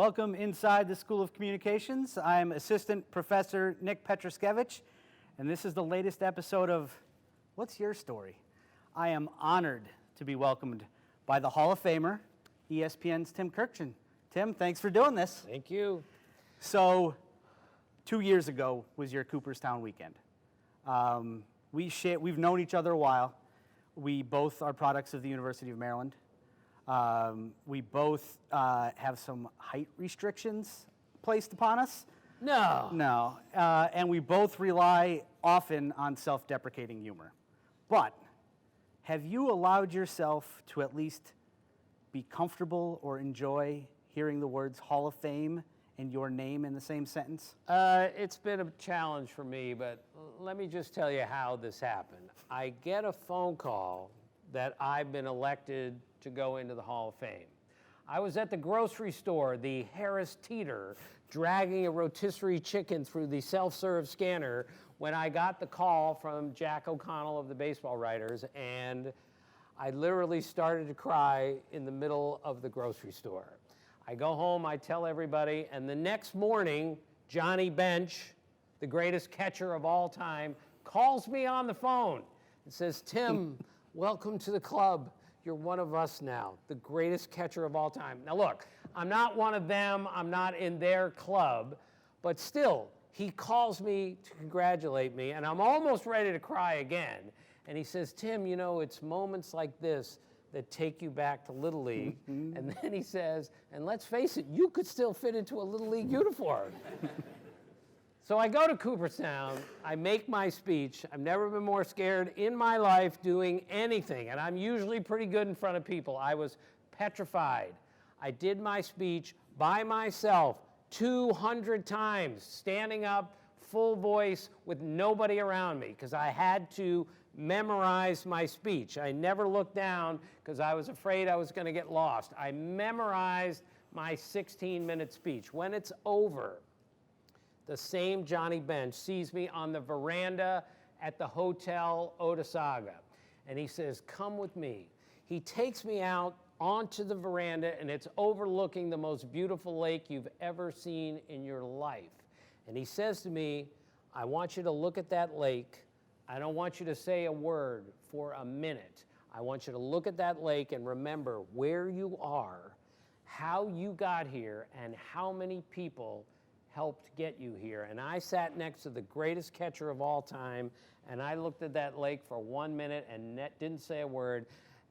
Welcome inside the School of Communications. I'm Assistant Professor Nick Pietruszkiewicz, and this is the latest episode of What's Your Story? I am honored to be welcomed by the Hall of Famer, ESPN's Tim Kurkjian. Tim, thanks for doing this. Thank you. So, 2 years ago was your Cooperstown weekend. We've known each other a while. We both are products of the University of Maryland. We both have some height restrictions placed upon us. No. And we both rely often on self-deprecating humor. But have you allowed yourself to at least be comfortable or enjoy hearing the words Hall of Fame and your name in the same sentence? It's been a challenge for me, but let me just tell you how this happened. I get a phone call that I've been elected to go into the Hall of Fame. I was at the grocery store, the Harris Teeter, dragging a rotisserie chicken through the self-serve scanner when I got the call from Jack O'Connell of the Baseball Writers, and I literally started to cry in the middle of the grocery store. I go home, I tell everybody, and the next morning, Johnny Bench, the greatest catcher of all time, calls me on the phone and says, Tim, welcome to the club. You're one of us now, the greatest catcher of all time. Now look, I'm not one of them, I'm not in their club, but still, he calls me to congratulate me, and I'm almost ready to cry again. And he says, Tim, you know, it's moments like this that take you back to Little League. And then he says, and let's face it, you could still fit into a Little League uniform. So I go to Cooperstown, I make my speech. I've never been more scared in my life doing anything, and I'm usually pretty good in front of people. I was petrified. I did my speech by myself 200 times, standing up, full voice, with nobody around me, because I had to memorize my speech. I never looked down because I was afraid I was going to get lost. I memorized my 16-minute speech. When it's over, the same Johnny Bench sees me on the veranda at the Hotel Otesaga, and he says, come with me. He takes me out onto the veranda, and it's overlooking the most beautiful lake you've ever seen in your life. And he says to me, I want you to look at that lake. I don't want you to say a word for a minute. I want you to look at that lake and remember where you are, how you got here, and how many people helped get you here. And I sat next to the greatest catcher of all time, and I looked at that lake for 1 minute and didn't say a word,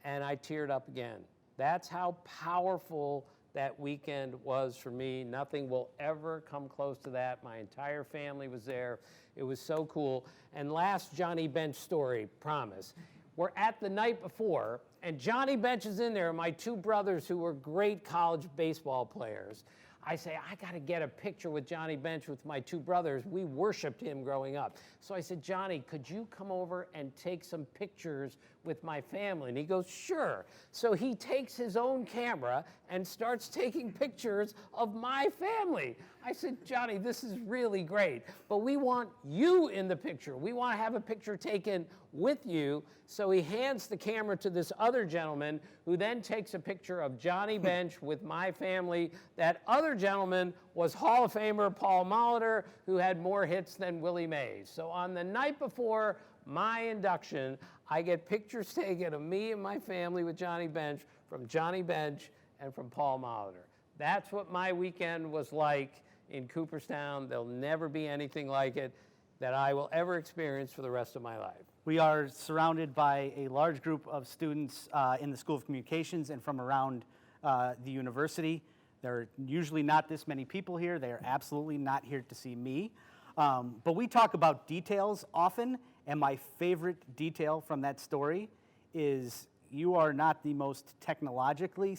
and I teared up again. That's how powerful that weekend was for me. Nothing will ever come close to that. My entire family was there. It was so cool. And last Johnny Bench story, promise. We're at the night before, and Johnny Bench is in there, my two brothers who were great college baseball players. I say, I got to get a picture with Johnny Bench with my two brothers. We worshiped him growing up. So I said, Johnny, could you come over and take some pictures with my family? And he goes, sure. So he takes his own camera and starts taking pictures of my family. I said, Johnny, this is really great, but we want you in the picture. We want to have a picture taken with you. So he hands the camera to this other gentleman, who then takes a picture of Johnny Bench with my family. That other gentleman was Hall of Famer Paul Molitor, who had more hits than Willie Mays. So on the night before my induction, I get pictures taken of me and my family with Johnny Bench, from Johnny Bench and from Paul Molitor. That's what my weekend was like in Cooperstown. There'll never be anything like it that I will ever experience for the rest of my life. We are surrounded by a large group of students in the School of Communications and from around the university. There are usually not this many people here. They are absolutely not here to see me. But we talk about details often, and my favorite detail from that story is you are not the most technologically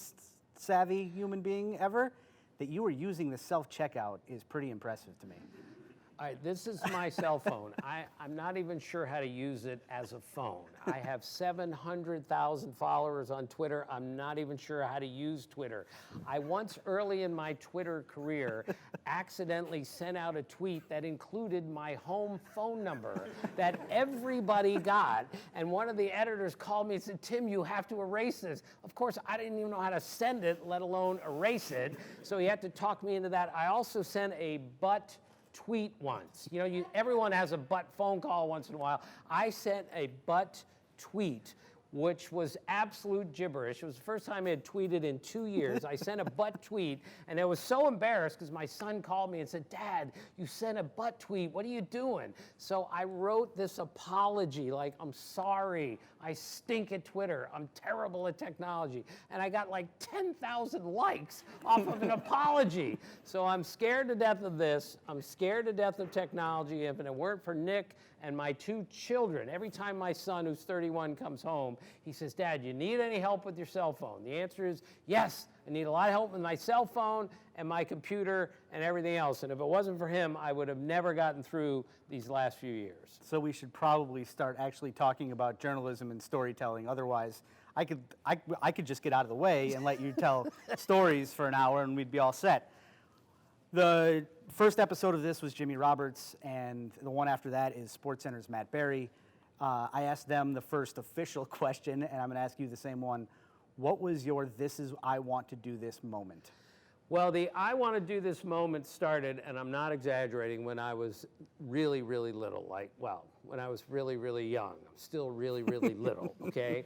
savvy human being ever. That you were using the self-checkout is pretty impressive to me. All right, this is my cell phone. I'm not even sure how to use it as a phone. I have 700,000 followers on Twitter. I'm not even sure how to use Twitter. I once, early in my Twitter career, accidentally sent out a tweet that included my home phone number that everybody got. And one of the editors called me and said, Tim, you have to erase this. Of course, I didn't even know how to send it, let alone erase it. So he had to talk me into that. I also sent a butt tweet once. You know, everyone has a butt phone call once in a while. I sent a butt tweet, which was absolute gibberish. It was the first time I had tweeted in 2 years. I sent a butt tweet, and I was so embarrassed because my son called me and said, Dad, you sent a butt tweet. What are you doing? So I wrote this apology, like, I'm sorry. I stink at Twitter. I'm terrible at technology. And I got like 10,000 likes off of an apology. So I'm scared to death of this. I'm scared to death of technology. If it weren't for Nick and my 2 children, every time my son, who's 31, comes home, he says, Dad, you need any help with your cell phone? The answer is yes. I need a lot of help with my cell phone and my computer and everything else. And if it wasn't for him, I would have never gotten through these last few years. So we should probably start actually talking about journalism and storytelling. Otherwise, I could just get out of the way and let you tell stories for an hour and we'd be all set. The first episode of this was Jimmy Roberts, and the one after that is SportsCenter's Matt Berry. I asked them the first official question, and I'm going to ask you the same one. What was your "this is I want to do this" moment? Well, the I want to do this moment started, and I'm not exaggerating, when I was really, really little. When I was really, really young. I'm still really, really little, okay?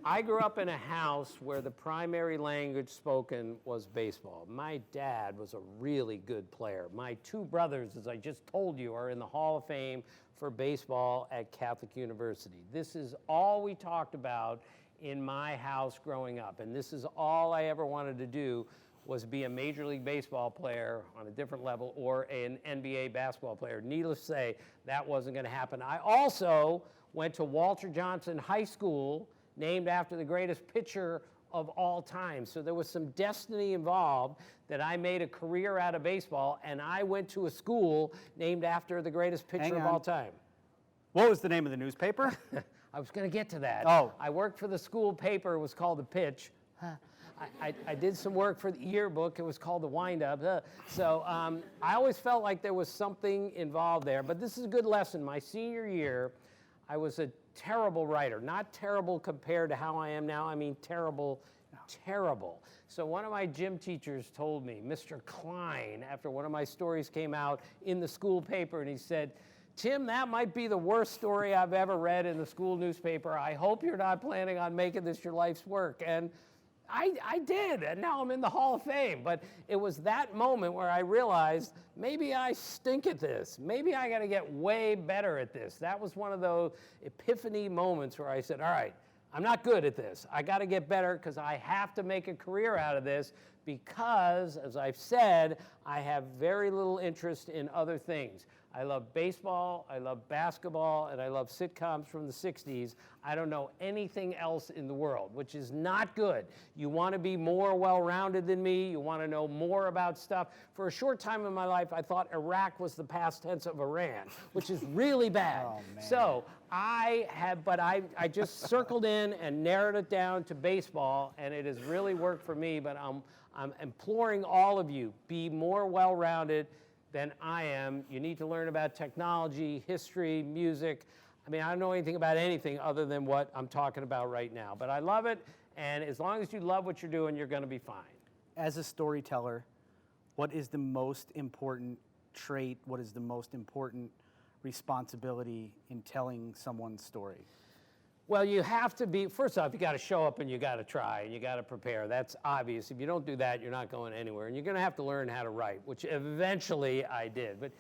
I grew up in a house where the primary language spoken was baseball. My dad was a really good player. My 2 brothers, as I just told you, are in the Hall of Fame for baseball at Catholic University. This is all we talked about in my house growing up, and this is all I ever wanted to do, was be a Major League Baseball player on a different level or an NBA basketball player. Needless to say, that wasn't going to happen. I also went to Walter Johnson High School, named after the greatest pitcher of all time. So there was some destiny involved that I made a career out of baseball, and I went to a school named after the greatest pitcher of all time. What was the name of the newspaper? I was going to get to that. Oh. I worked for the school paper. It was called The Pitch. I did some work for the yearbook. It was called The Wind-Up. So I always felt like there was something involved there. But this is a good lesson. My senior year, I was a terrible writer. Not terrible compared to how I am now. I mean terrible, terrible. So one of my gym teachers told me, Mr. Klein, after one of my stories came out in the school paper, and he said, Tim, that might be the worst story I've ever read in the school newspaper. I hope you're not planning on making this your life's work. And I did, and now I'm in the Hall of Fame. But it was that moment where I realized maybe I stink at this. Maybe I got to get way better at this. That was one of those epiphany moments where I said, all right, I'm not good at this. I got to get better because I have to make a career out of this because, as I've said, I have very little interest in other things. I love baseball, I love basketball, and I love sitcoms from the 60s. I don't know anything else in the world, which is not good. You want to be more well-rounded than me. You want to know more about stuff. For a short time in my life, I thought Iraq was the past tense of Iran, which is really bad. Oh, man. So I just circled in and narrowed it down to baseball, and it has really worked for me, but I'm imploring all of you, be more well-rounded than I am. You need to learn about technology, history, music. I mean, I don't know anything about anything other than what I'm talking about right now. But I love it, and as long as you love what you're doing, you're going to be fine. As a storyteller, what is the most important trait, what is the most important responsibility in telling someone's story? Well, you have to be, first off, you got to show up and you got to try and you got to prepare. That's obvious. If you don't do that, you're not going anywhere. And you're going to have to learn how to write, which eventually I did. But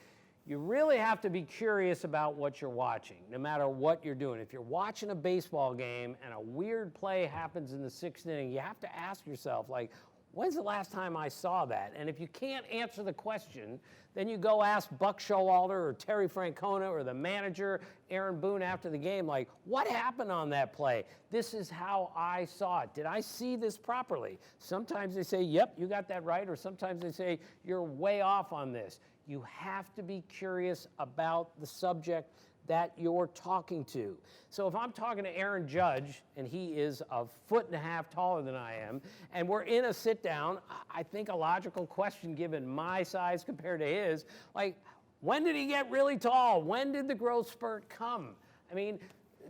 you really have to be curious about what you're watching, no matter what you're doing. If you're watching a baseball game and a weird play happens in the 6th inning, you have to ask yourself, like, when's the last time I saw that? And if you can't answer the question, then you go ask Buck Showalter or Terry Francona or the manager, Aaron Boone, after the game, like, what happened on that play? This is how I saw it. Did I see this properly? Sometimes they say, yep, you got that right, or sometimes they say, you're way off on this. You have to be curious about the subject that you're talking to. So if I'm talking to Aaron Judge, and he is 1.5 feet taller than I am, and we're in a sit down, I think a logical question given my size compared to his, like, when did he get really tall? When did the growth spurt come? I mean,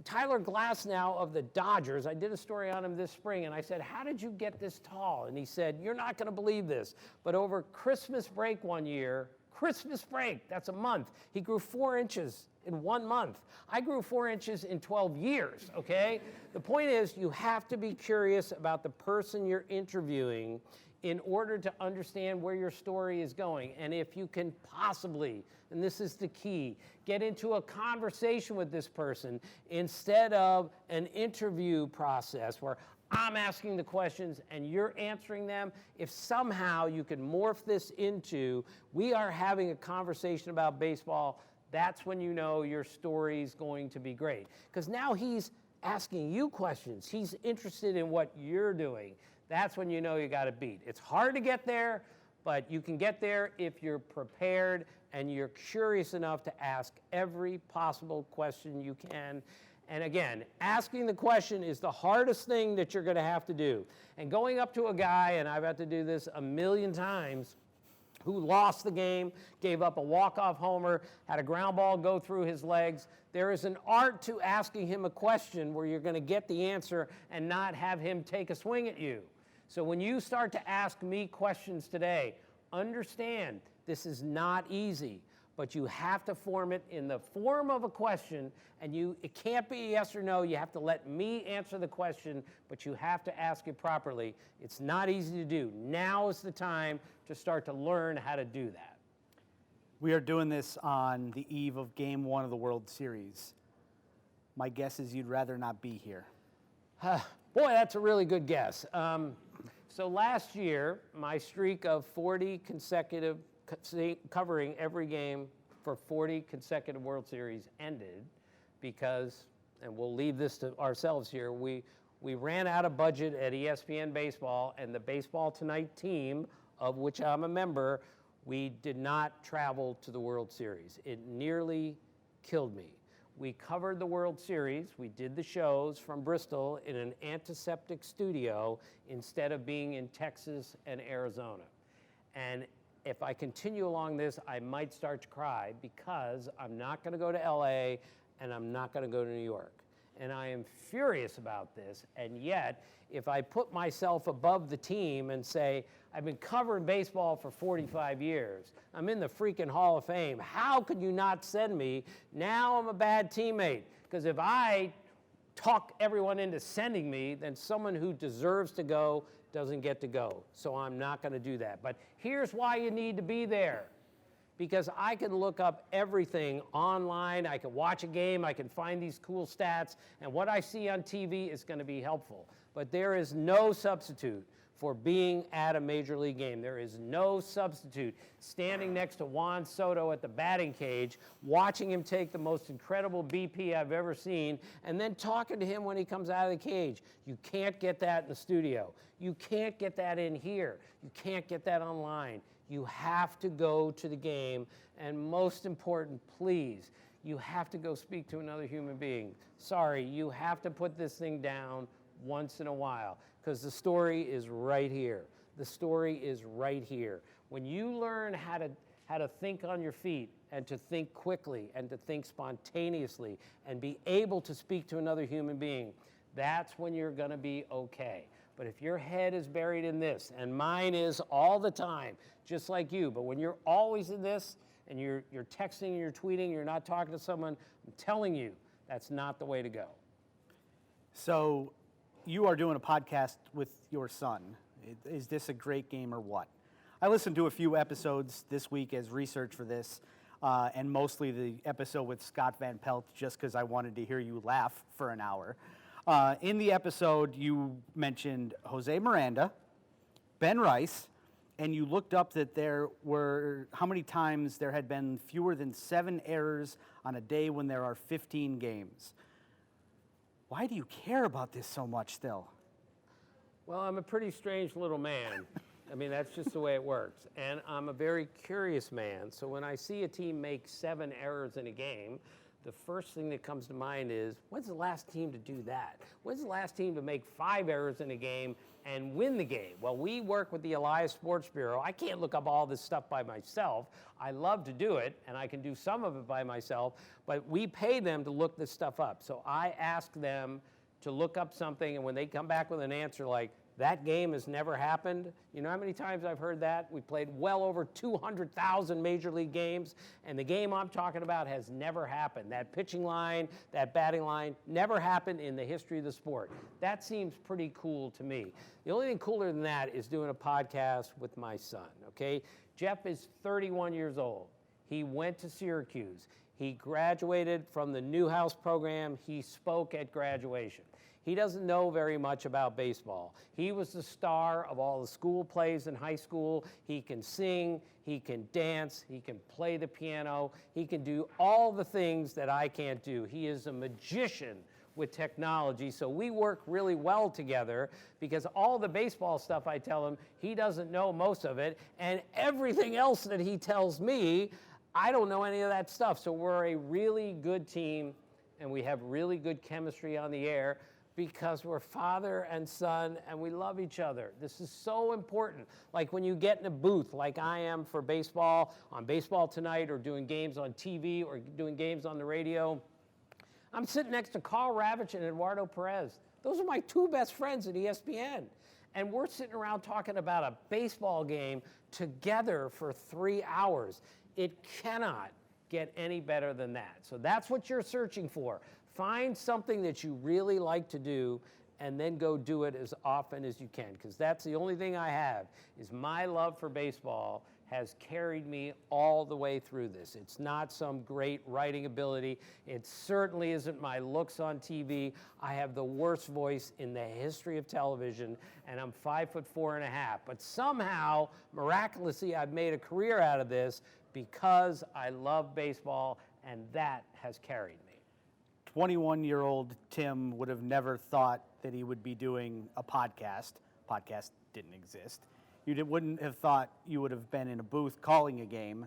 Tyler Glasnow of the Dodgers, I did a story on him this spring, and I said, how did you get this tall? And he said, you're not gonna believe this, but over Christmas break one year, Christmas break, that's a month, he grew 4 inches in 1 month. I grew 4 inches in 12 years, okay? The point is, you have to be curious about the person you're interviewing in order to understand where your story is going. And if you can possibly, and this is the key, get into a conversation with this person instead of an interview process where I'm asking the questions and you're answering them. If somehow you can morph this into, we are having a conversation about baseball, that's when you know your story's going to be great. Because now he's asking you questions. He's interested in what you're doing. That's when you know you got it beat. It's hard to get there, but you can get there if you're prepared and you're curious enough to ask every possible question you can. And again, asking the question is the hardest thing that you're going to have to do. And going up to a guy, and I've had to do this 1,000,000 times, who lost the game, gave up a walk-off homer, had a ground ball go through his legs. There is an art to asking him a question where you're going to get the answer and not have him take a swing at you. So when you start to ask me questions today, understand this is not easy, but you have to form it in the form of a question, and it can't be yes or no. You have to let me answer the question, but you have to ask it properly. It's not easy to do. Now is the time to start to learn how to do that. We are doing this on the eve of Game 1 of the World Series. My guess is you'd rather not be here. Boy, that's a really good guess. So last year, my streak of 40 consecutive covering every game for 40 consecutive World Series ended because, and we'll leave this to ourselves here, we ran out of budget at ESPN Baseball, and the Baseball Tonight team, of which I'm a member, we did not travel to the World Series. It nearly killed me. We covered the World Series. We did the shows from Bristol in an antiseptic studio instead of being in Texas and Arizona. And if I continue along this, I might start to cry because I'm not going to go to LA and I'm not going to go to New York. And I am furious about this. And yet, if I put myself above the team and say, I've been covering baseball for 45 years. I'm in the freaking Hall of Fame. How could you not send me? Now I'm a bad teammate. Because if I talk everyone into sending me, then someone who deserves to go doesn't get to go. So I'm not going to do that. But here's why you need to be there. Because I can look up everything online. I can watch a game. I can find these cool stats. And what I see on TV is going to be helpful. But there is no substitute for being at a major league game. There is no substitute standing next to Juan Soto at the batting cage, watching him take the most incredible BP I've ever seen, and then talking to him when he comes out of the cage. You can't get that in the studio. You can't get that in here. You can't get that online. You have to go to the game, and most important, please, you have to go speak to another human being. Sorry, you have to put this thing down once in a while, because the story is right here. The story is right here. When you learn how to think on your feet and to think quickly and to think spontaneously and be able to speak to another human being, that's when you're going to be okay. But if your head is buried in this, and mine is all the time, just like you, but when you're always in this and you're texting and you're tweeting, you're not talking to someone, I'm telling you, that's not the way to go. So you are doing a podcast with your son. Is this a great game or what? I listened to a few episodes this week as research for this, and mostly the episode with Scott Van Pelt, just because I wanted to hear you laugh for an hour. In the episode, you mentioned Jose Miranda, Ben Rice, and you looked up that there were, how many times there had been fewer than 7 errors on a day when there are 15 games. Why do you care about this so much still? Well, I'm a pretty strange little man. I mean, that's just the way it works. And I'm a very curious man, so when I see a team make 7 errors in a game, the first thing that comes to mind is, when's the last team to do that? When's the last team to make 5 errors in a game and win the game? Well, we work with the Elias Sports Bureau. I can't look up all this stuff by myself. I love to do it, and I can do some of it by myself, but we pay them to look this stuff up. So I ask them to look up something, and when they come back with an answer like, that game has never happened. You know how many times I've heard that? We played well over 200,000 Major League games, and the game I'm talking about has never happened. That pitching line, that batting line, never happened in the history of the sport. That seems pretty cool to me. The only thing cooler than that is doing a podcast with my son, okay? Jeff is 31 years old. He went to Syracuse. He graduated from the Newhouse program. He spoke at graduation. He doesn't know very much about baseball. He was the star of all the school plays in high school. He can sing, he can dance, he can play the piano, he can do all the things that I can't do. He is a magician with technology, so we work really well together because all the baseball stuff I tell him, he doesn't know most of it, and everything else that he tells me, I don't know any of that stuff. So we're a really good team, and we have really good chemistry on the air, because we're father and son and we love each other. This is so important. Like when you get in a booth like I am for baseball, on Baseball Tonight, or doing games on TV or doing games on the radio, I'm sitting next to Carl Ravitch and Eduardo Perez. Those are my 2 best friends at ESPN. And we're sitting around talking about a baseball game together for 3 hours. It cannot get any better than that. So that's what you're searching for. Find something that you really like to do and then go do it as often as you can, because that's the only thing I have, is my love for baseball has carried me all the way through this. It's not some great writing ability. It certainly isn't my looks on TV. I have the worst voice in the history of television, and I'm 5'4.5". But somehow, miraculously, I've made a career out of this because I love baseball, and that has carried me. 21-year-old Tim would have never thought that he would be doing a podcast. Podcast didn't exist. Wouldn't have thought you would have been in a booth calling a game.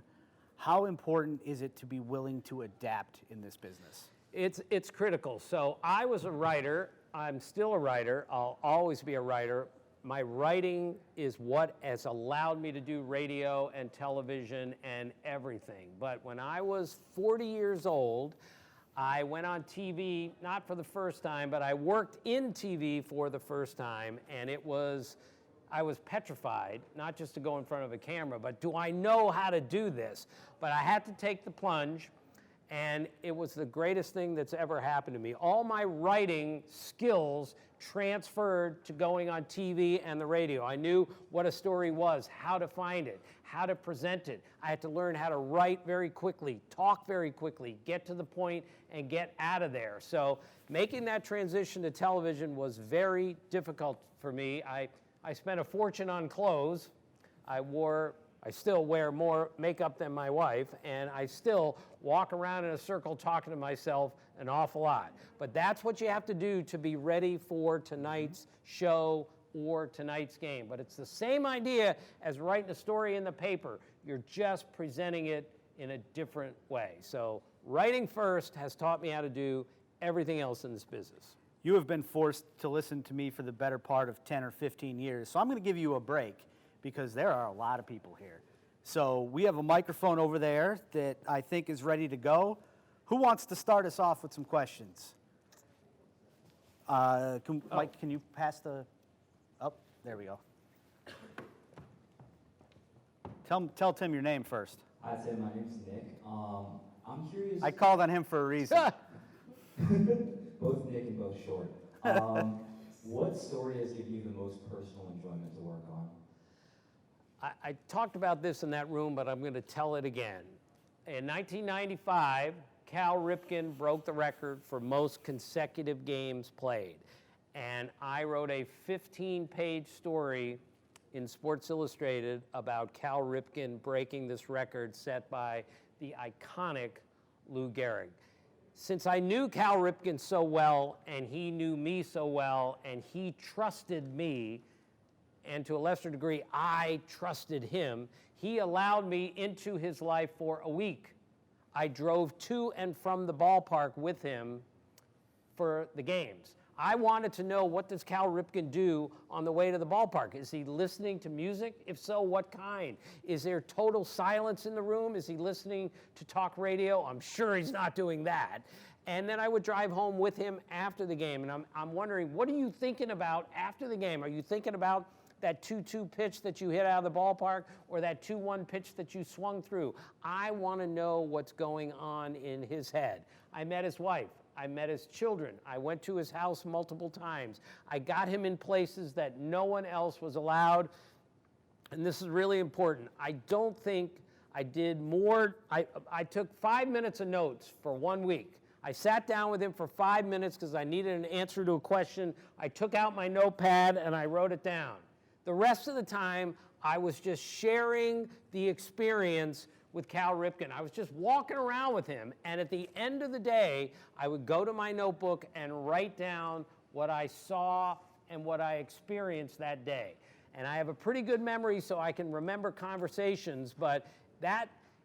How important is it to be willing to adapt in this business? It's critical. So I was a writer. I'm still a writer. I'll always be a writer. My writing is what has allowed me to do radio and television and everything. But when I was 40 years old, I went on TV, not for the first time, but I worked in TV for the first time, and I was petrified, not just to go in front of a camera, but do I know how to do this? But I had to take the plunge, and it was the greatest thing that's ever happened to me. All my writing skills transferred to going on TV and the radio. I knew what a story was, how to find it, how to present it. I had to learn how to write very quickly, talk very quickly, get to the point, and get out of there. So making that transition to television was very difficult for me. I spent a fortune on clothes. I still wear more makeup than my wife, and I still walk around in a circle talking to myself an awful lot. But that's what you have to do to be ready for tonight's show or tonight's game. But it's the same idea as writing a story in the paper. You're just presenting it in a different way. So writing first has taught me how to do everything else in this business. You have been forced to listen to me for the better part of 10 or 15 years, so I'm going to give you a break because there are a lot of people here. So we have a microphone over there that I think is ready to go. Who wants to start us off with some questions? Mike, can you pass the... Oh, there we go. Tell Tim your name first. Hi, Tim. My name's Nick. I'm curious... I called on him for a reason. Both Nick and both short. What story has given you the most personal enjoyment to work on? I talked about this in that room, but I'm going to tell it again. In 1995, Cal Ripken broke the record for most consecutive games played. And I wrote a 15-page story in Sports Illustrated about Cal Ripken breaking this record set by the iconic Lou Gehrig. Since I knew Cal Ripken so well, and he knew me so well, and he trusted me, and to a lesser degree, I trusted him. He allowed me into his life for a week. I drove to and from the ballpark with him for the games. I wanted to know, what does Cal Ripken do on the way to the ballpark? Is he listening to music? If so, what kind? Is there total silence in the room? Is he listening to talk radio? I'm sure he's not doing that. And then I would drive home with him after the game. And I'm wondering, what are you thinking about after the game? Are you thinking about that 2-2 pitch that you hit out of the ballpark, or that 2-1 pitch that you swung through? I want to know what's going on in his head. I met his wife. I met his children. I went to his house multiple times. I got him in places that no one else was allowed. And this is really important. I don't think I did more. I took 5 minutes of notes for 1 week. I sat down with him for 5 minutes because I needed an answer to a question. I took out my notepad and I wrote it down. The rest of the time, I was just sharing the experience with Cal Ripken. I was just walking around with him, and at the end of the day, I would go to my notebook and write down what I saw and what I experienced that day. And I have a pretty good memory, so I can remember conversations, but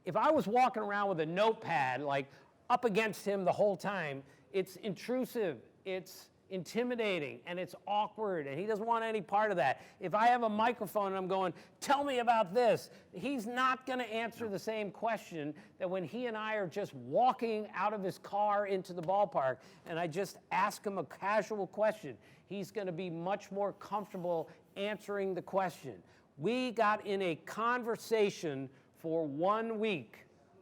if I was walking around with a notepad, like up against him the whole time, it's intrusive, it's intimidating, and it's awkward, and he doesn't want any part of that. If I have a microphone and I'm going, tell me about this, he's not going to answer the same question that when he and I are just walking out of his car into the ballpark and I just ask him a casual question. He's going to be much more comfortable answering the question. We got in a conversation for 1 week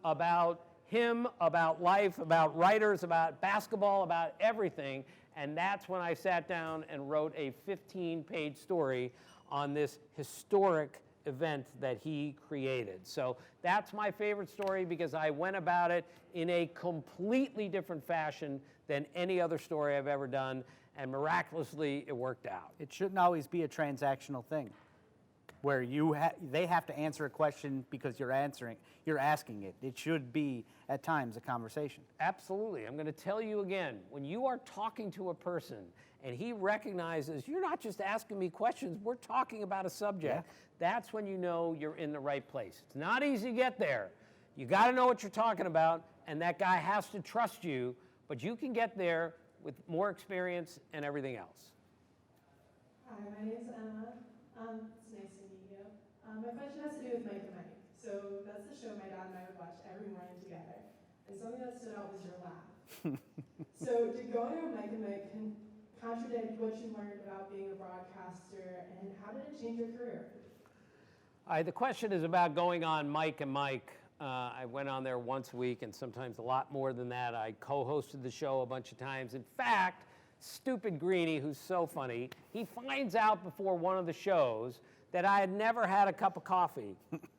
about him, about life, about writers, about basketball, about everything. And that's when I sat down and wrote a 15-page story on this historic event that he created. So that's my favorite story because I went about it in a completely different fashion than any other story I've ever done, and miraculously it worked out. It shouldn't always be a transactional thing where they have to answer a question because you're asking it. It should be, at times, a conversation. Absolutely. I'm going to tell you again, when you are talking to a person and he recognizes you're not just asking me questions, we're talking about a subject, that's when you know you're in the right place. It's not easy to get there. You got to know what you're talking about, and that guy has to trust you, but you can get there with more experience and everything else. Hi, my name is Emma. It's nice to meet you. My question has to do with Mike and Mike. So that's the show my dad and I would watch every morning together. And something that stood out was your laugh. So did going on Mike and Mike contradict what you learned about being a broadcaster, and how did it change your career? The question is about going on Mike and Mike. I went on there once a week, and sometimes a lot more than that. I co-hosted the show a bunch of times. In fact, Stupid Greenie, who's so funny, he finds out before one of the shows that I had never had a cup of coffee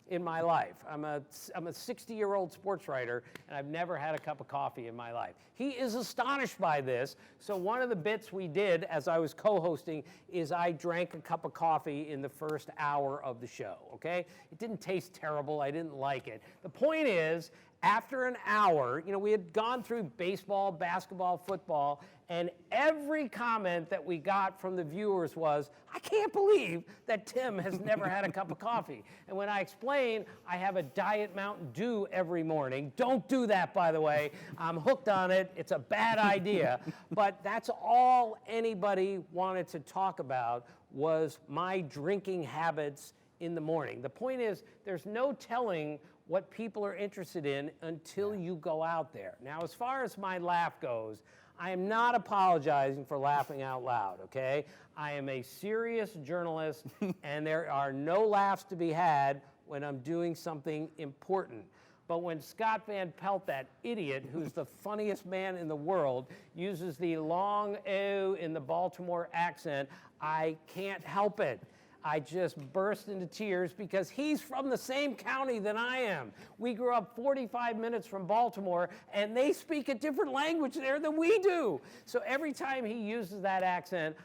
in my life. I'm a 60-year-old sports writer, and I've never had a cup of coffee in my life. He is astonished by this, so one of the bits we did as I was co-hosting is I drank a cup of coffee in the first hour of the show, okay? It didn't taste terrible, I didn't like it. The point is, after an hour, we had gone through baseball, basketball, football, and every comment that we got from the viewers was, I can't believe that Tim has never had a cup of coffee. And when I explained, I have a Diet Mountain Dew every morning. Don't do that, by the way. I'm hooked on it. It's a bad idea. But that's all anybody wanted to talk about was my drinking habits in the morning. The point is, there's no telling what people are interested in until you go out there. Now, as far as my laugh goes, I am not apologizing for laughing out loud, okay? I am a serious journalist, and there are no laughs to be had when I'm doing something important. But when Scott Van Pelt, that idiot, who's the funniest man in the world, uses the long O in the Baltimore accent, I can't help it. I just burst into tears because he's from the same county that I am. We grew up 45 minutes from Baltimore, and they speak a different language there than we do. So every time he uses that accent,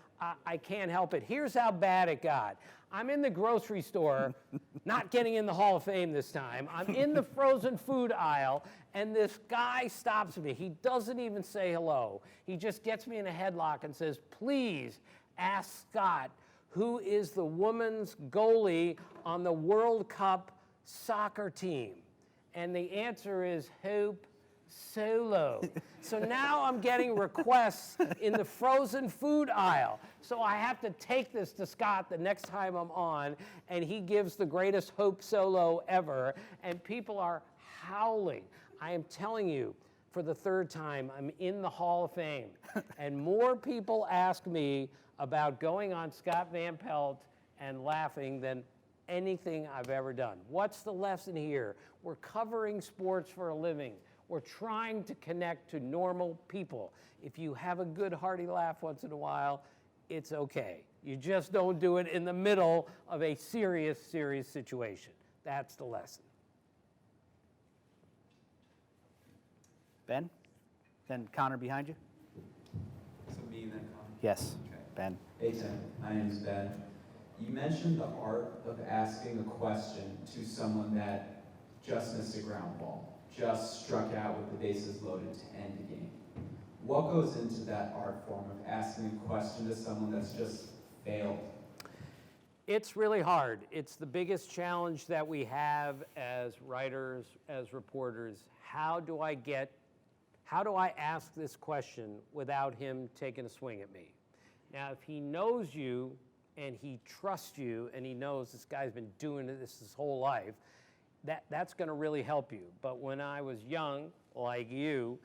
I can't help it. Here's how bad it got. I'm in the grocery store, not getting in the Hall of Fame this time. I'm in the frozen food aisle, and this guy stops me. He doesn't even say hello. He just gets me in a headlock and says, please ask Scott who is the women's goalie on the World Cup soccer team? And the answer is Hope Solo. So now I'm getting requests in the frozen food aisle. So I have to take this to Scott the next time I'm on, and he gives the greatest Hope Solo ever, and people are howling. I am telling you, for the third time, I'm in the Hall of Fame. And more people ask me about going on Scott Van Pelt and laughing than anything I've ever done. What's the lesson here? We're covering sports for a living. We're trying to connect to normal people. If you have a good hearty laugh once in a while, it's okay. You just don't do it in the middle of a serious, serious situation. That's the lesson. Ben? Then Connor behind you? So me then Connor? Yes, Okay. Ben. Hey Tim, my name is Ben. You mentioned the art of asking a question to someone that just missed a ground ball, just struck out with the bases loaded to end the game. What goes into that art form of asking a question to someone that's just failed? It's really hard. It's the biggest challenge that we have as writers, as reporters. How do I ask this question without him taking a swing at me? Now, if he knows you and he trusts you and he knows this guy's been doing this his whole life, that's going to really help you. But when I was young, like you,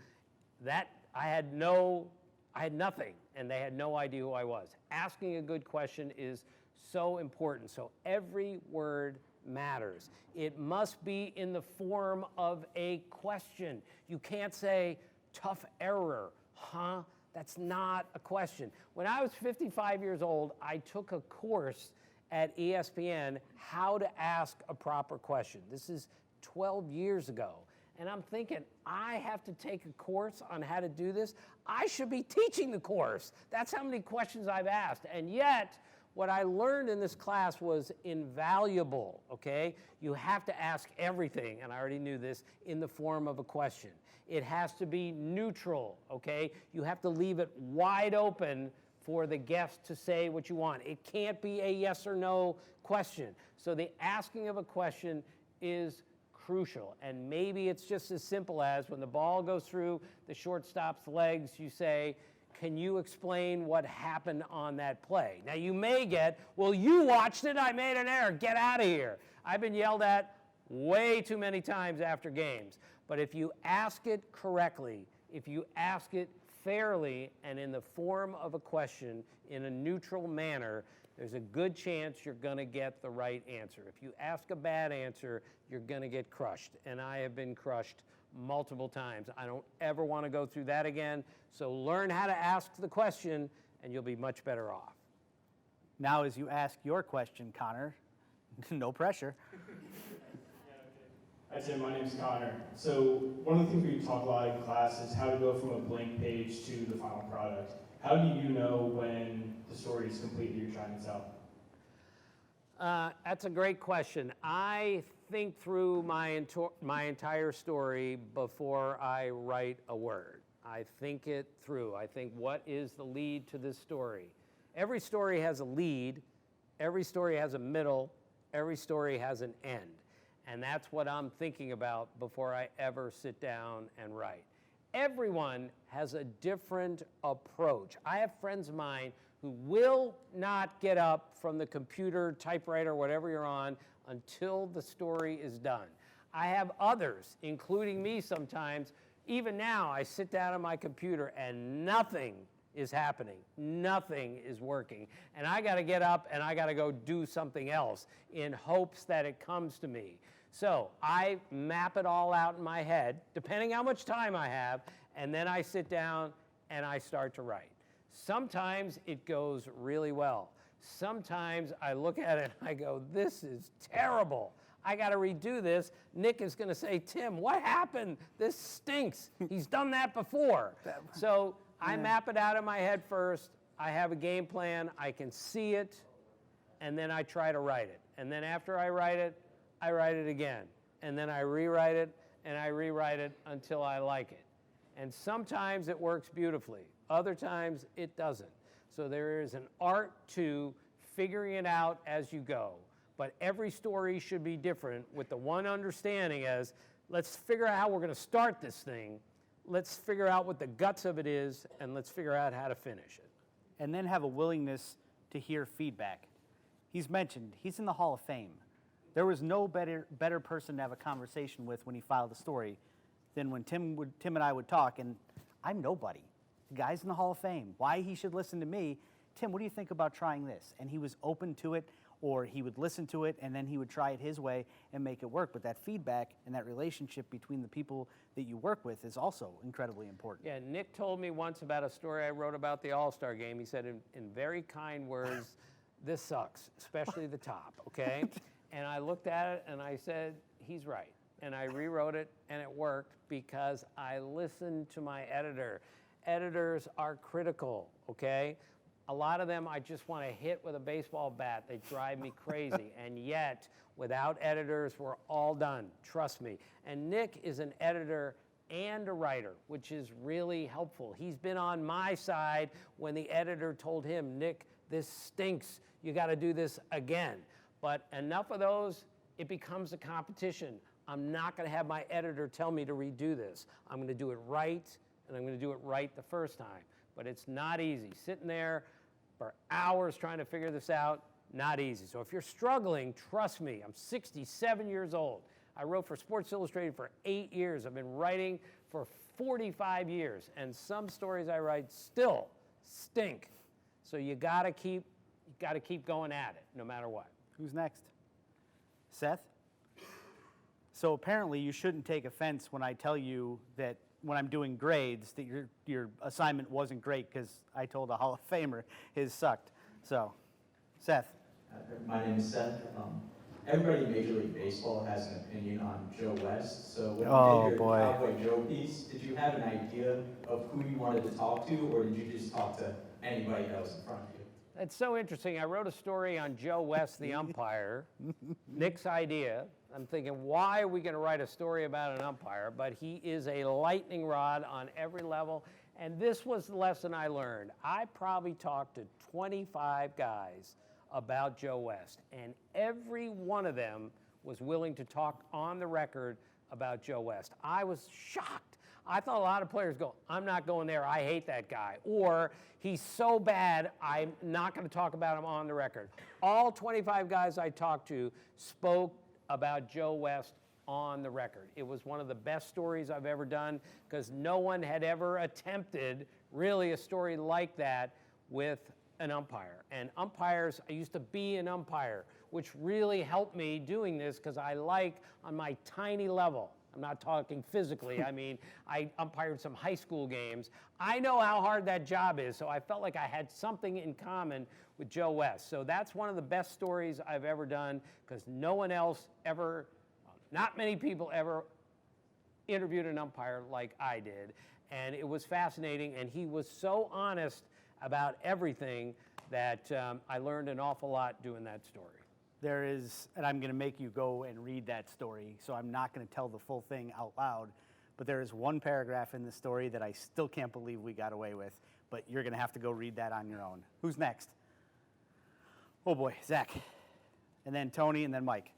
I had nothing, and they had no idea who I was. Asking a good question is so important. So every word matters. It must be in the form of a question. You can't say, tough error, huh? That's not a question. When I was 55 years old, I took a course at ESPN, how to ask a proper question. This is 12 years ago. And I'm thinking, I have to take a course on how to do this? I should be teaching the course. That's how many questions I've asked. And yet, what I learned in this class was invaluable, okay? You have to ask everything, and I already knew this, in the form of a question. It has to be neutral, okay? You have to leave it wide open for the guest to say what you want. It can't be a yes or no question. So the asking of a question is crucial. And maybe it's just as simple as when the ball goes through the shortstop's legs, you say, can you explain what happened on that play? Now you may get, well, you watched it, I made an error, get out of here. I've been yelled at way too many times after games. But if you ask it correctly, if you ask it fairly and in the form of a question in a neutral manner, there's a good chance you're going to get the right answer. If you ask a bad answer, you're going to get crushed. And I have been crushed multiple times. I don't ever want to go through that again. So learn how to ask the question, and you'll be much better off. Now, as you ask your question, Connor, no pressure. Hi Tim, my name's Connor. So one of the things we talk a lot in class is how to go from a blank page to the final product. How do you know when the story is complete that you're trying to tell? That's a great question. I think through my entire story before I write a word. I think it through. I think, what is the lead to this story? Every story has a lead. Every story has a middle. Every story has an end. And that's what I'm thinking about before I ever sit down and write. Everyone has a different approach. I have friends of mine who will not get up from the computer, typewriter, whatever you're on, until the story is done. I have others, including me sometimes. Even now, I sit down on my computer and nothing is happening. Nothing is working. And I got to get up and I got to go do something else in hopes that it comes to me. So I map it all out in my head, depending how much time I have, and then I sit down and I start to write. Sometimes it goes really well. Sometimes I look at it and I go, this is terrible. I got to redo this. Nick is going to say, Tim, what happened? This stinks. He's done that before. So I map it out in my head first. I have a game plan. I can see it, and then I try to write it. And then after I write it again. And then I rewrite it, and I rewrite it until I like it. And sometimes it works beautifully. Other times it doesn't. So there is an art to figuring it out as you go. But every story should be different, with the one understanding as, let's figure out how we're going to start this thing, let's figure out what the guts of it is, and let's figure out how to finish it. And then have a willingness to hear feedback. He's mentioned he's in the Hall of Fame. There was no better person to have a conversation with when he filed a story than when Tim and I would talk, and I'm nobody. The guy's in the Hall of Fame. Why he should listen to me? Tim, what do you think about trying this? And he was open to it, or he would listen to it, and then he would try it his way and make it work. But that feedback and that relationship between the people that you work with is also incredibly important. Yeah, Nick told me once about a story I wrote about the All-Star game. He said in very kind words, this sucks, especially the top, okay? And I looked at it and I said, he's right. And I rewrote it and it worked because I listened to my editor. Editors are critical, okay? A lot of them I just want to hit with a baseball bat. They drive me crazy. And yet, without editors, we're all done. Trust me. And Nick is an editor and a writer, which is really helpful. He's been on my side when the editor told him, Nick, this stinks. You got to do this again. But enough of those, it becomes a competition. I'm not going to have my editor tell me to redo this. I'm going to do it right, and I'm going to do it right the first time. But it's not easy. Sitting there for hours trying to figure this out, not easy. So if you're struggling, trust me, I'm 67 years old. I wrote for Sports Illustrated for 8 years. I've been writing for 45 years, and some stories I write still stink. So you got to keep going at it, no matter what. Who's next? Seth? So apparently you shouldn't take offense when I tell you that when I'm doing grades that your assignment wasn't great because I told a Hall of Famer his sucked. So, Seth. My name is Seth. Everybody in Major League Baseball has an opinion on Joe West. So when you did your Cowboy Joe piece, did you have an idea of who you wanted to talk to, or did you just talk to anybody that was in front of you? That's so interesting. I wrote a story on Joe West, the umpire. Nick's idea. I'm thinking, why are we going to write a story about an umpire? But he is a lightning rod on every level. And this was the lesson I learned. I probably talked to 25 guys about Joe West, and every one of them was willing to talk on the record about Joe West. I was shocked. I thought a lot of players go, I'm not going there, I hate that guy. Or, he's so bad, I'm not going to talk about him on the record. All 25 guys I talked to spoke about Joe West on the record. It was one of the best stories I've ever done because no one had ever attempted really a story like that with an umpire. And umpires, I used to be an umpire, which really helped me doing this because I like, on my tiny level, I'm not talking physically, I mean, I umpired some high school games. I know how hard that job is, so I felt like I had something in common with Joe West. So that's one of the best stories I've ever done because no one else ever, not many people ever interviewed an umpire like I did. And it was fascinating, and he was so honest about everything that I learned an awful lot doing that story. There is, and I'm going to make you go and read that story, so I'm not going to tell the full thing out loud, but there is one paragraph in the story that I still can't believe we got away with, but you're going to have to go read that on your own. Who's next? Oh boy, Zach. And then Tony, and then Mike.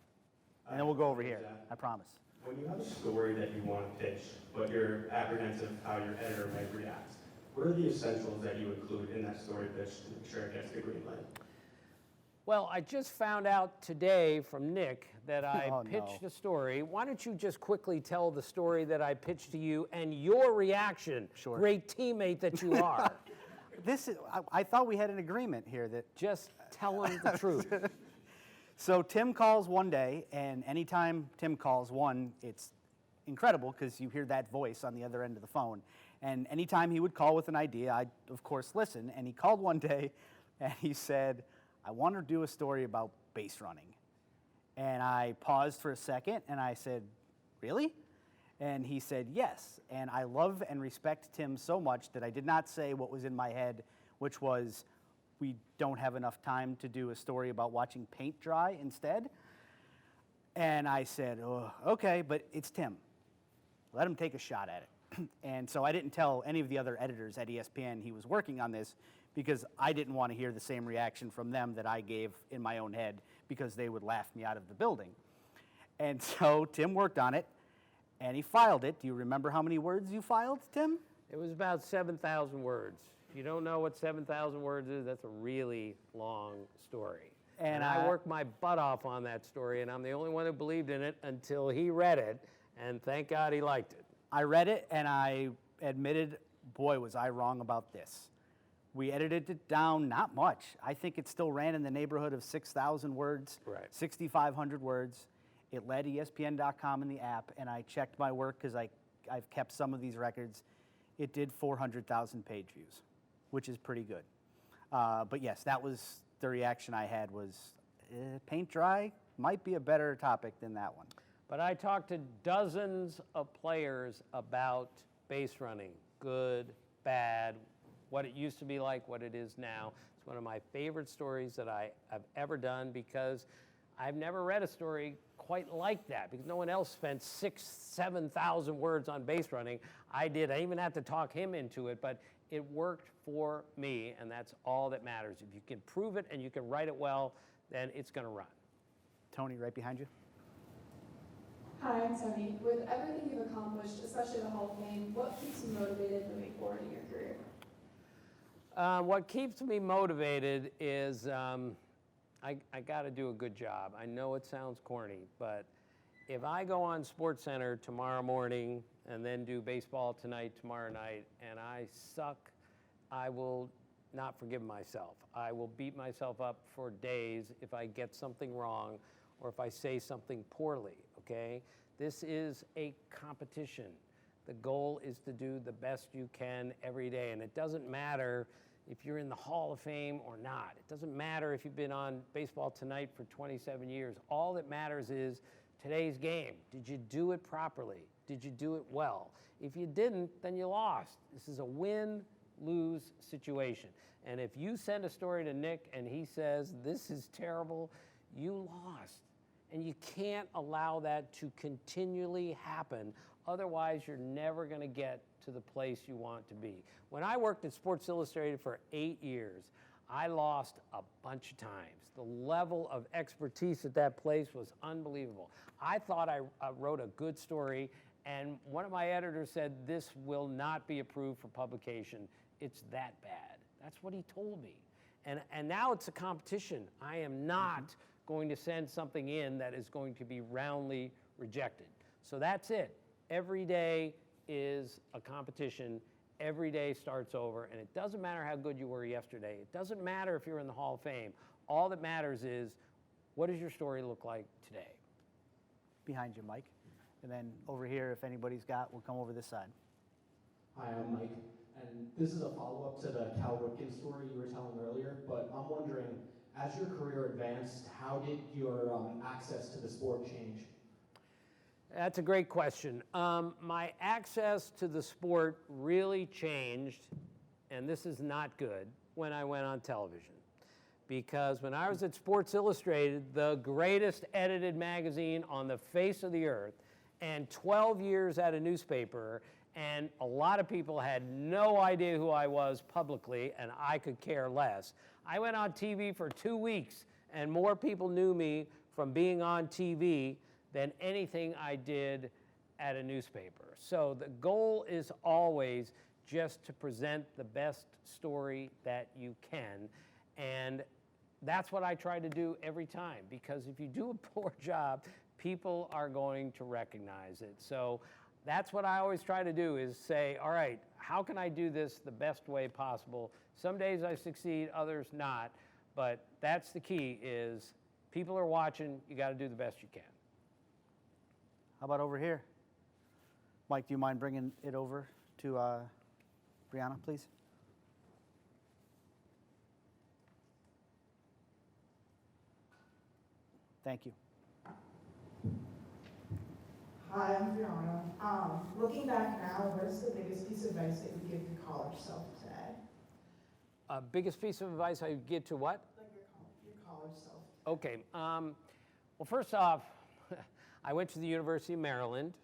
And then we'll go over here, I promise. When you have a story that you want to pitch, but you're apprehensive how your editor might react, what are the essentials that you include in that story pitch to make sure it gets the green light? Well, I just found out today from Nick that I pitched a story. Why don't you just quickly tell the story that I pitched to you and your reaction, Sure. Great teammate that you are. I thought we had an agreement here that Just tell him the truth. So Tim calls one day, and anytime Tim calls one, it's incredible because you hear that voice on the other end of the phone. And anytime he would call with an idea, I'd, of course, listen. And he called one day, and he said, I want to do a story about base running. And I paused for a second, and I said, really? And he said, yes. And I love and respect Tim so much that I did not say what was in my head, which was, we don't have enough time to do a story about watching paint dry instead. And I said, oh, okay, but it's Tim. Let him take a shot at it. And so I didn't tell any of the other editors at ESPN he was working on this because I didn't want to hear the same reaction from them that I gave in my own head because they would laugh me out of the building. And so Tim worked on it, and he filed it. Do you remember how many words you filed, Tim? It was about 7,000 words. If you don't know what 7,000 words is, that's a really long story. And I worked my butt off on that story, and I'm the only one who believed in it until he read it, and thank God he liked it. I read it, and I admitted, boy, was I wrong about this. We edited it down, not much. I think it still ran in the neighborhood of 6,000 words, Right. 6,500 words. It led ESPN.com in the app, and I checked my work because I've kept some of these records. It did 400,000 page views, which is pretty good. But yes, that was the reaction I had was, paint dry might be a better topic than that one. But I talked to dozens of players about base running, good, bad, what it used to be like, what it is now. It's one of my favorite stories that I've ever done because I've never read a story quite like that because no one else spent 7,000 words on base running. I did. I even had to talk him into it, but it worked for me, and that's all that matters. If you can prove it and you can write it well, then it's going to run. Tony, right behind you. Hi, I'm Tony. With everything you've accomplished, especially the Hall of Fame, what keeps you motivated moving forward in your career? What keeps me motivated is I got to do a good job. I know it sounds corny, but if I go on SportsCenter tomorrow morning and then do Baseball Tonight tomorrow night and I suck, I will not forgive myself. I will beat myself up for days if I get something wrong or if I say something poorly, okay? This is a competition. The goal is to do the best you can every day, and it doesn't matter if you're in the Hall of Fame or not. It doesn't matter if you've been on Baseball Tonight for 27 years. All that matters is today's game. Did you do it properly? Did you do it well? If you didn't, then you lost. This is a win-lose situation. And if you send a story to Nick and he says, this is terrible, you lost. And you can't allow that to continually happen. Otherwise, you're never going to get to the place you want to be. When I worked at Sports Illustrated for 8 years, I lost a bunch of times. The level of expertise at that place was unbelievable. I thought I wrote a good story, and one of my editors said, this will not be approved for publication. It's that bad. That's what he told me. And now it's a competition. I am not going to send something in that is going to be roundly rejected. So that's it. Every day is a competition. Every day starts over, and it doesn't matter how good you were yesterday. It doesn't matter if you're in the Hall of Fame. All that matters is, what does your story look like today? Behind you, Mike. And then over here, if anybody's got, we'll come over this side. Hi, I'm Mike, and this is a follow-up to the Cal Ripken story you were telling earlier, but I'm wondering, as your career advanced, how did your access to the sport change? That's a great question. My access to the sport really changed, and this is not good, when I went on television. Because when I was at Sports Illustrated, the greatest edited magazine on the face of the earth, and 12 years at a newspaper, and a lot of people had no idea who I was publicly, and I could care less. I went on TV for 2 weeks, and more people knew me from being on TV than anything I did at a newspaper. So the goal is always just to present the best story that you can. And that's what I try to do every time, because if you do a poor job, people are going to recognize it. So that's what I always try to do, is say, all right, how can I do this the best way possible? Some days I succeed, others not, but that's the key, is people are watching, you got to do the best you can. How about over here? Mike, do you mind bringing it over to Brianna, please? Thank you. Hi, I'm Brianna. Looking back now, what's the biggest piece of advice that you give your college self today? Biggest piece of advice I would give to what? Like your college self. Okay. Well, first off, I went to the University of Maryland.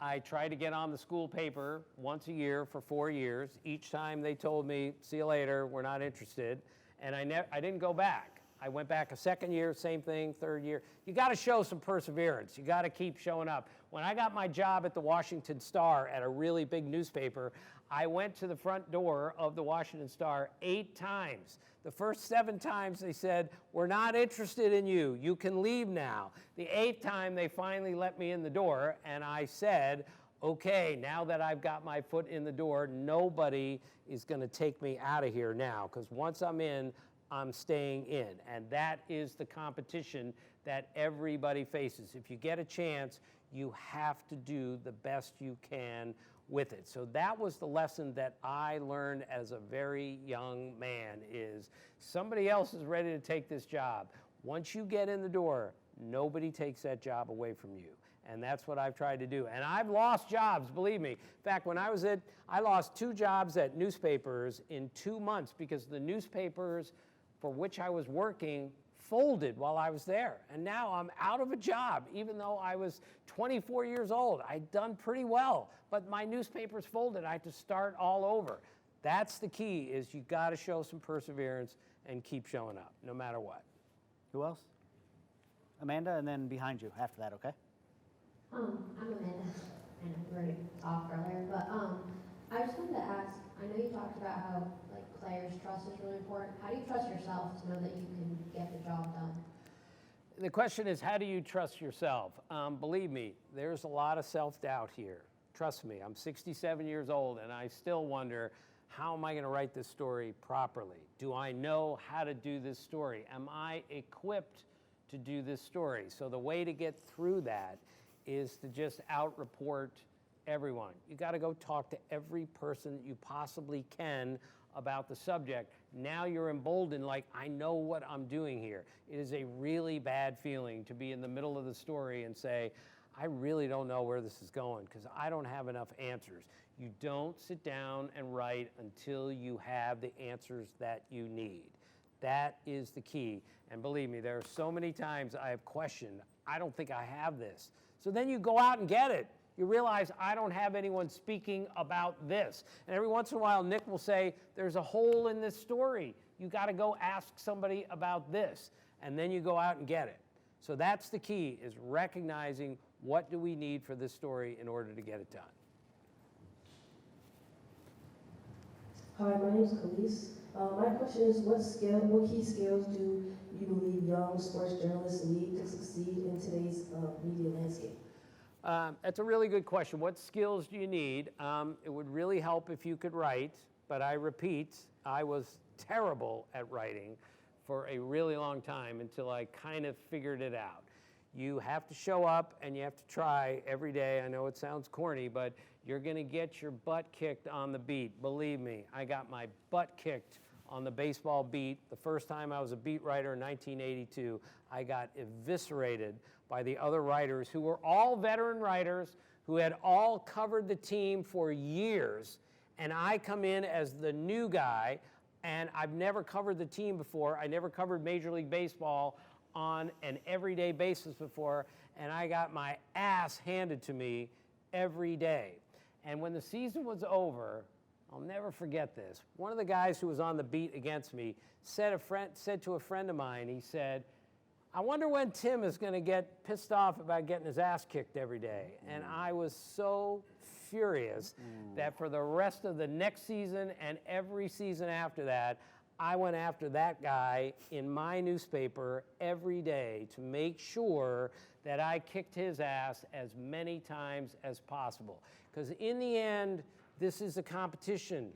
I tried to get on the school paper once a year for 4 years. Each time they told me, see you later, we're not interested. And I didn't go back. I went back a second year, same thing, third year. You got to show some perseverance. You got to keep showing up. When I got my job at the Washington Star at a really big newspaper, I went to the front door of the Washington Star 8 times. The first 7 times they said, we're not interested in you. You can leave now. The 8th time they finally let me in the door, and I said, okay, now that I've got my foot in the door, nobody is going to take me out of here now, because once I'm in, I'm staying in. And that is the competition that everybody faces. If you get a chance, you have to do the best you can with it. So that was the lesson that I learned as a very young man, is somebody else is ready to take this job. Once you get in the door, nobody takes that job away from you. And that's what I've tried to do. And I've lost jobs, believe me. In fact, when I lost 2 jobs at newspapers in 2 months because the newspapers for which I was working folded while I was there. And now I'm out of a job, even though I was 24 years old. I'd done pretty well, but my newspapers folded. I had to start all over. That's the key, is you got to show some perseverance and keep showing up, no matter what. Who else? Amanda, and then behind you after that, okay? I'm Amanda, and we already talked earlier, but I just wanted to ask, I know you talked about how players' trust is really important. How do you trust yourself to know that you can get the job done? The question is, how do you trust yourself? Believe me, there's a lot of self-doubt here. Trust me, I'm 67 years old, and I still wonder, how am I going to write this story properly? Do I know how to do this story? Am I equipped to do this story? So the way to get through that is to just out-report everyone. You got to go talk to every person that you possibly can about the subject. Now you're emboldened, like, I know what I'm doing here. It is a really bad feeling to be in the middle of the story and say, I really don't know where this is going because I don't have enough answers. You don't sit down and write until you have the answers that you need. That is the key. And believe me, there are so many times I have questioned, I don't think I have this. So then you go out and get it. You realize I don't have anyone speaking about this. And every once in a while, Nick will say, there's a hole in this story. You got to go ask somebody about this. And then you go out and get it. So that's the key, is recognizing what do we need for this story in order to get it done. Hi, my name is Khalees. My question is, what key skills do you believe young sports journalists need to succeed in today's media landscape? That's a really good question. What skills do you need? It would really help if you could write, but I repeat, I was terrible at writing for a really long time until I kind of figured it out. You have to show up and you have to try every day. I know it sounds corny, but you're going to get your butt kicked on the beat. Believe me, I got my butt kicked on the baseball beat. The first time I was a beat writer in 1982, I got eviscerated by the other writers who were all veteran writers who had all covered the team for years. And I come in as the new guy, and I've never covered the team before. I never covered Major League Baseball on an everyday basis before, and I got my ass handed to me every day. And when the season was over, I'll never forget this. One of the guys who was on the beat against me said to a friend of mine, he said, I wonder when Tim is going to get pissed off about getting his ass kicked every day. And I was so furious that for the rest of the next season and every season after that, I went after that guy in my newspaper every day to make sure that I kicked his ass as many times as possible. Because in the end, this is a competition.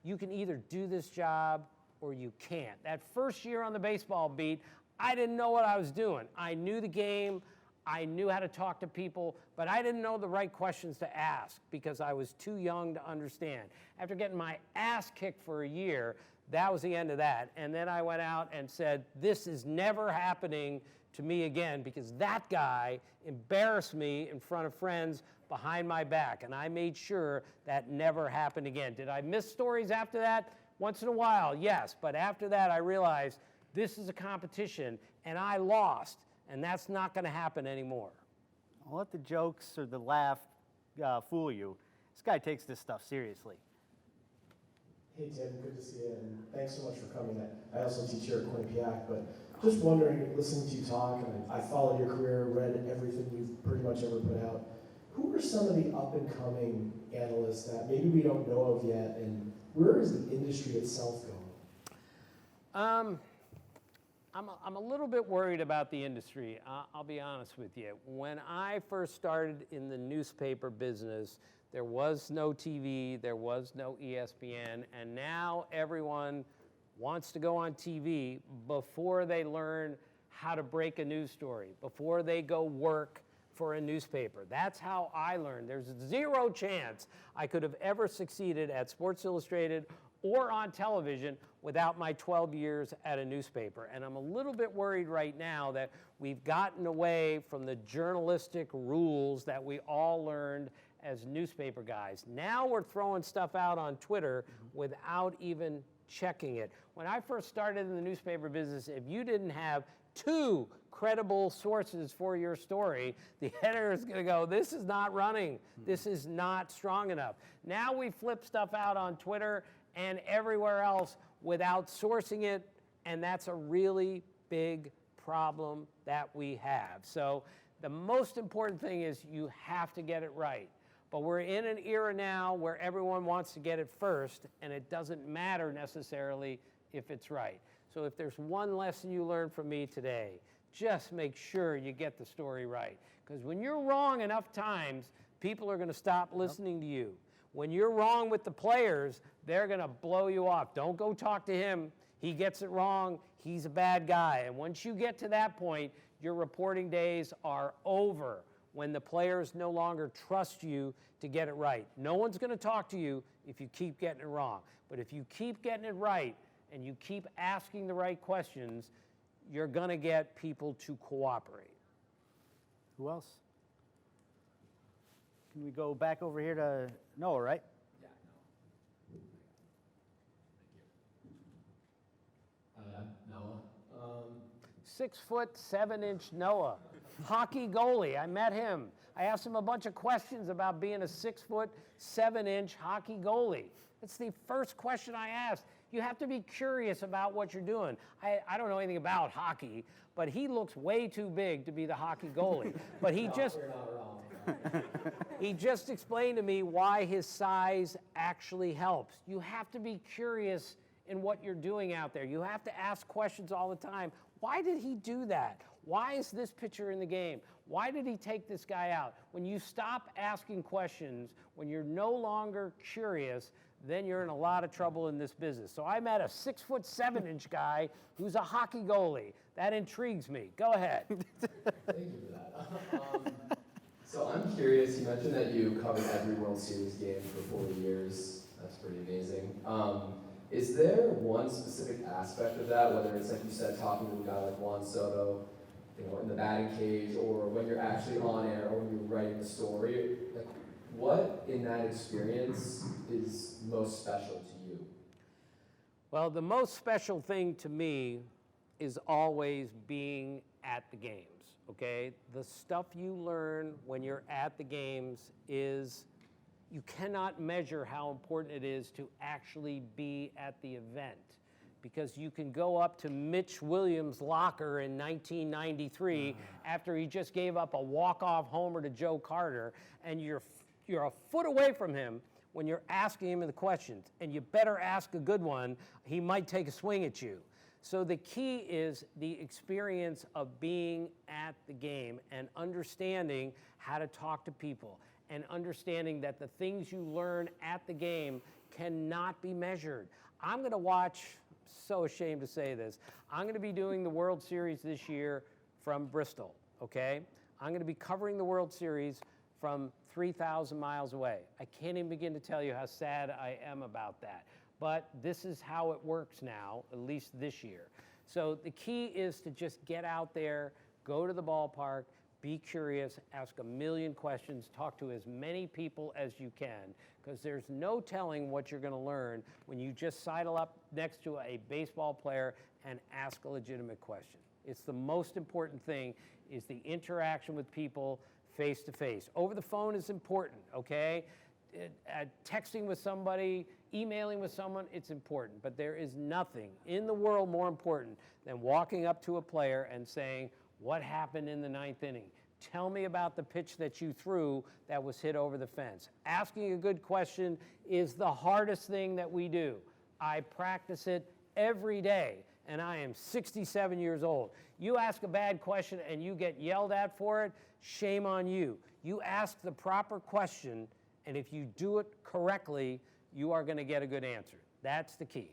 You can either do this job or you can't. That first year on the baseball beat, I didn't know what I was doing. I knew the game, I knew how to talk to people, but I didn't know the right questions to ask because I was too young to understand. After getting my ass kicked for a year, that was the end of that. And then I went out and said, this is never happening to me again, because that guy embarrassed me in front of friends behind my back. And I made sure that never happened again. Did I miss stories after that? Once in a while, yes. But after that, I realized this is a competition, and I lost. And that's not going to happen anymore. I'll let the jokes or the laugh fool you. This guy takes this stuff seriously. Hey Tim, good to see you, and thanks so much for coming. I also teach here at Quinnipiac, but just wondering, listening to you talk, and I followed your career, read everything you've pretty much ever put out. Who are some of the up-and-coming analysts that maybe we don't know of yet, and where is the industry itself going? I'm a little bit worried about the industry. I'll be honest with you. When I first started in the newspaper business, there was no TV, there was no ESPN, and now everyone wants to go on TV before they learn how to break a news story, before they go work for a newspaper. That's how I learned. There's zero chance I could have ever succeeded at Sports Illustrated or on television without my 12 years at a newspaper. And I'm a little bit worried right now that we've gotten away from the journalistic rules that we all learned as newspaper guys. Now we're throwing stuff out on Twitter without even checking it. When I first started in the newspaper business, if you didn't have 2 credible sources for your story, the editor is going to go, this is not running. This is not strong enough. Now we flip stuff out on Twitter and everywhere else without sourcing it, and that's a really big problem that we have. So the most important thing is you have to get it right. But we're in an era now where everyone wants to get it first, and it doesn't matter necessarily if it's right. So if there's one lesson you learned from me today, just make sure you get the story right. Because when you're wrong enough times, people are going to stop listening to you. When you're wrong with the players, they're going to blow you off. Don't go talk to him. He gets it wrong. He's a bad guy. And once you get to that point, your reporting days are over, when the players no longer trust you to get it right. No one's going to talk to you if you keep getting it wrong. But if you keep getting it right and you keep asking the right questions, you're going to get people to cooperate. Who else? Can we go back over here to Noah, right? Yeah, Noah. 6'7" Noah, hockey goalie. I met him. I asked him a bunch of questions about being a 6'7" hockey goalie. That's the first question I asked. You have to be curious about what you're doing. I don't know anything about hockey, but he looks way too big to be the hockey goalie. But he just he just explained to me why his size actually helps. You have to be curious in what you're doing out there. You have to ask questions all the time. Why did he do that? Why is this pitcher in the game? Why did he take this guy out? When you stop asking questions, when you're no longer curious, then you're in a lot of trouble in this business. So I met a 6'7" guy who's a hockey goalie. That intrigues me. Go ahead. Thank you for that. So I'm curious, you mentioned that you covered every World Series game for 40 years. That's pretty amazing. Is there one specific aspect of that, whether it's, like you said, talking to a guy like Juan Soto, in the batting cage, or when you're actually on air, or when you're writing the story, like, what in that experience is most special to you? Well, the most special thing to me is always being at the games, okay? The stuff you learn when you're at the games is, you cannot measure how important it is to actually be at the event. Because you can go up to Mitch Williams' locker in 1993 after he just gave up a walk-off homer to Joe Carter, and you're a foot away from him when you're asking him the questions, and you better ask a good one. He might take a swing at you. So the key is the experience of being at the game and understanding how to talk to people, and understanding that the things you learn at the game cannot be measured. I'm going to watch, so ashamed to say this, I'm going to be doing the World Series this year from Bristol, okay? I'm going to be covering the World Series from 3,000 miles away. I can't even begin to tell you how sad I am about that. But this is how it works now, at least this year. So the key is to just get out there, go to the ballpark, be curious, ask a million questions, talk to as many people as you can, because there's no telling what you're going to learn when you just sidle up next to a baseball player and ask a legitimate question. It's the most important thing, is the interaction with people, face-to-face. Over the phone is important, okay? Texting with somebody, emailing with someone, it's important. But there is nothing in the world more important than walking up to a player and saying, what happened in the 9th inning? Tell me about the pitch that you threw that was hit over the fence. Asking a good question is the hardest thing that we do. I practice it every day, and I am 67 years old. You ask a bad question and you get yelled at for it, shame on you. You ask the proper question, and if you do it correctly, you are going to get a good answer. That's the key.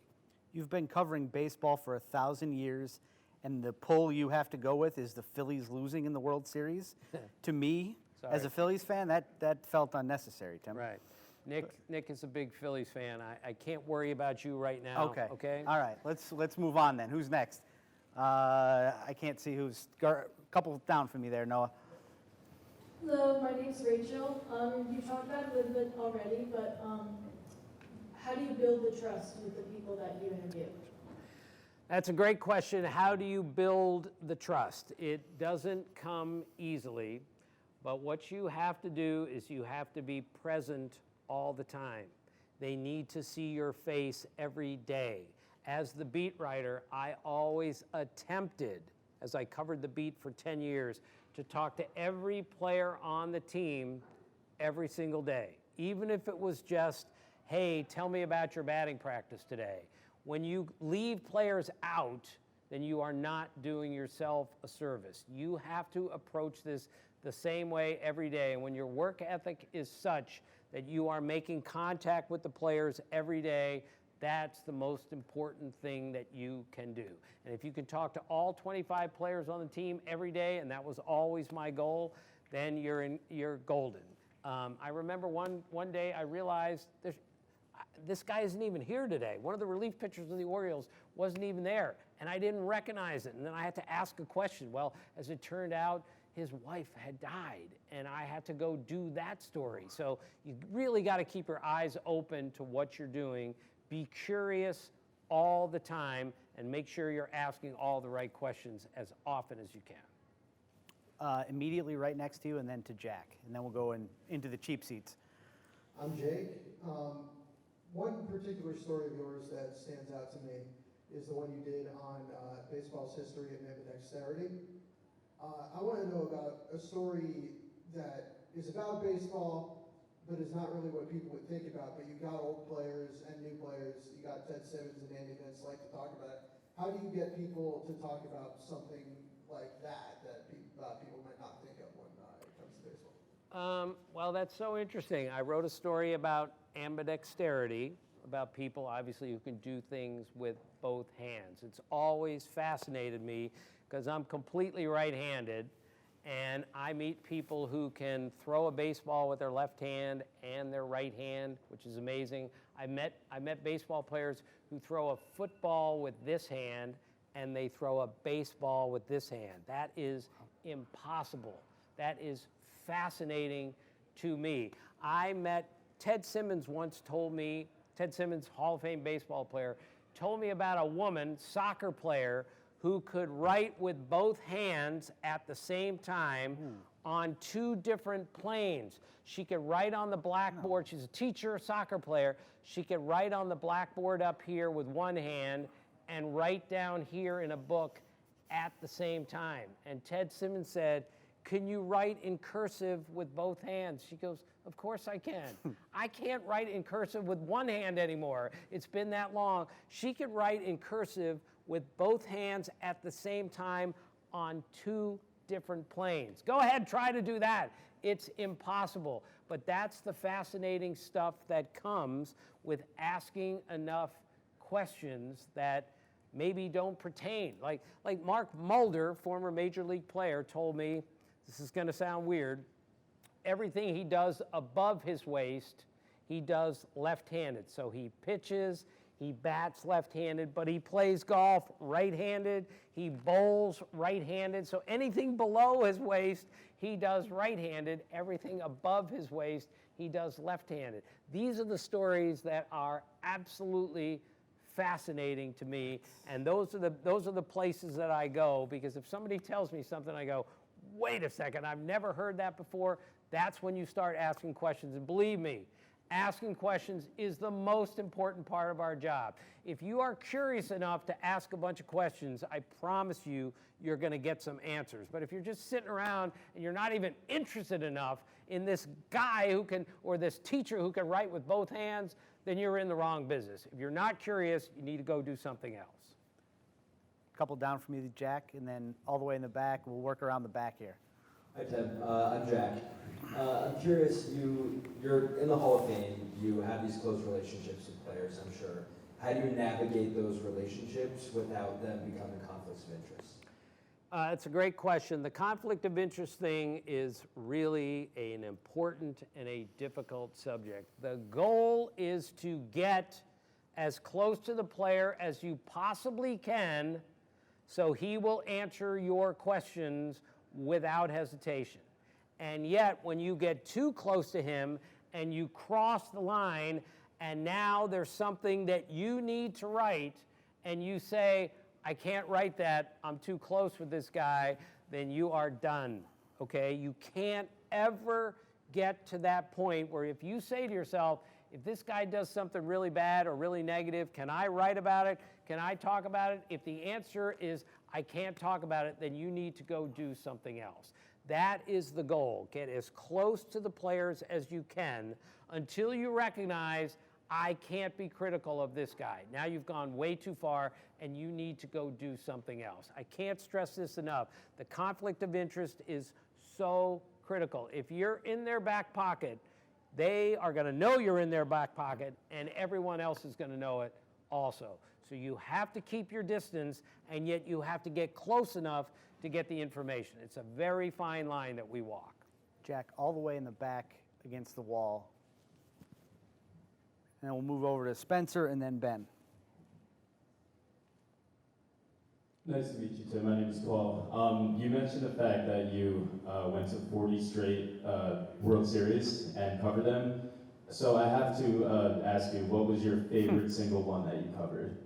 You've been covering baseball for 1,000 years, and the poll you have to go with is the Phillies losing in the World Series. To me, as a Phillies fan, that felt unnecessary, Tim. Right. Nick is a big Phillies fan. I can't worry about you right now. Okay. All right. Let's move on then. Who's next? I can't see who's. A couple down from me there, Noah. Hello, my name's Rachel. You talked about it a little bit already, but how do you build the trust with the people that you interview? That's a great question. How do you build the trust? It doesn't come easily, but what you have to do is you have to be present all the time. They need to see your face every day. As the beat writer, I always attempted, as I covered the beat for 10 years, to talk to every player on the team every single day. Even if it was just, hey, tell me about your batting practice today. When you leave players out, then you are not doing yourself a service. You have to approach this the same way every day. And when your work ethic is such that you are making contact with the players every day, that's the most important thing that you can do. And if you can talk to all 25 players on the team every day, and that was always my goal, then you're golden. I remember one day I realized this guy isn't even here today. One of the relief pitchers of the Orioles wasn't even there, and I didn't recognize it. And then I had to ask a question. Well, as it turned out, his wife had died, and I had to go do that story. So you really got to keep your eyes open to what you're doing. Be curious all the time, and make sure you're asking all the right questions as often as you can. Immediately right next to you, and then to Jack, and then we'll go into the cheap seats. I'm Jake. One particular story of yours that stands out to me is the one you did on baseball's history of ambidexterity. I want to know about a story that is about baseball, but is not really what people would think about. But you got old players and new players. You got Ted Simmons and Andy Vince like to talk about it. How do you get people to talk about something like that people might not think of when it comes to baseball? Well, that's so interesting. I wrote a story about ambidexterity, about people obviously who can do things with both hands. It's always fascinated me because I'm completely right-handed, and I meet people who can throw a baseball with their left hand and their right hand, which is amazing. I met baseball players who throw a football with this hand and they throw a baseball with this hand. That is impossible. That is fascinating to me. I met Ted Simmons once told me, Ted Simmons, Hall of Fame baseball player, told me about a woman, soccer player, who could write with both hands at the same time on two different planes. She could write on the blackboard. She's a teacher, soccer player. She could write on the blackboard up here with one hand and write down here in a book at the same time. And Ted Simmons said, can you write in cursive with both hands? She goes, of course I can. I can't write in cursive with one hand anymore. It's been that long. She could write in cursive with both hands at the same time on two different planes. Go ahead, try to do that. It's impossible. But that's the fascinating stuff that comes with asking enough questions that maybe don't pertain. Like Mark Mulder, former Major League player, told me, this is going to sound weird, everything he does above his waist, he does left-handed. So he pitches, he bats left-handed, but he plays golf right-handed, he bowls right-handed. So anything below his waist, he does right-handed. Everything above his waist, he does left-handed. These are the stories that are absolutely fascinating to me, and those are the places that I go, because if somebody tells me something, I go, wait a second, I've never heard that before. That's when you start asking questions. And believe me, asking questions is the most important part of our job. If you are curious enough to ask a bunch of questions, I promise you, you're going to get some answers. But if you're just sitting around and you're not even interested enough in this guy who can, or this teacher who can write with both hands, then you're in the wrong business. If you're not curious, you need to go do something else. A couple down from you, Jack, and then all the way in the back. We'll work around the back here. Hi, Tim. I'm Jack. I'm curious, you're in the Hall of Fame. You have these close relationships with players, I'm sure. How do you navigate those relationships without them becoming conflicts of interest? It's a great question. The conflict of interest thing is really an important and a difficult subject. The goal is to get as close to the player as you possibly can so he will answer your questions without hesitation. And yet, when you get too close to him and you cross the line, and now there's something that you need to write, and you say, I can't write that, I'm too close with this guy, then you are done, okay? You can't ever get to that point where if you say to yourself, if this guy does something really bad or really negative, can I write about it? Can I talk about it? If the answer is, I can't talk about it, then you need to go do something else. That is the goal. Get as close to the players as you can until you recognize, I can't be critical of this guy. Now you've gone way too far and you need to go do something else. I can't stress this enough. The conflict of interest is so critical. If you're in their back pocket, they are going to know you're in their back pocket, and everyone else is going to know it also. So you have to keep your distance, and yet you have to get close enough to get the information. It's a very fine line that we walk. Jack, all the way in the back against the wall. And then we'll move over to Spencer and then Ben. Nice to meet you, Tim. My name is Paul. You mentioned the fact that you went to 40 straight World Series and covered them. So I have to ask you, what was your favorite single one that you covered?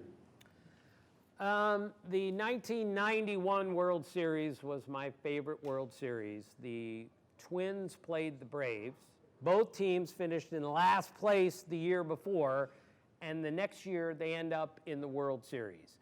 The 1991 World Series was my favorite World Series. The Twins played the Braves. Both teams finished in last place the year before, and the next year they end up in the World Series.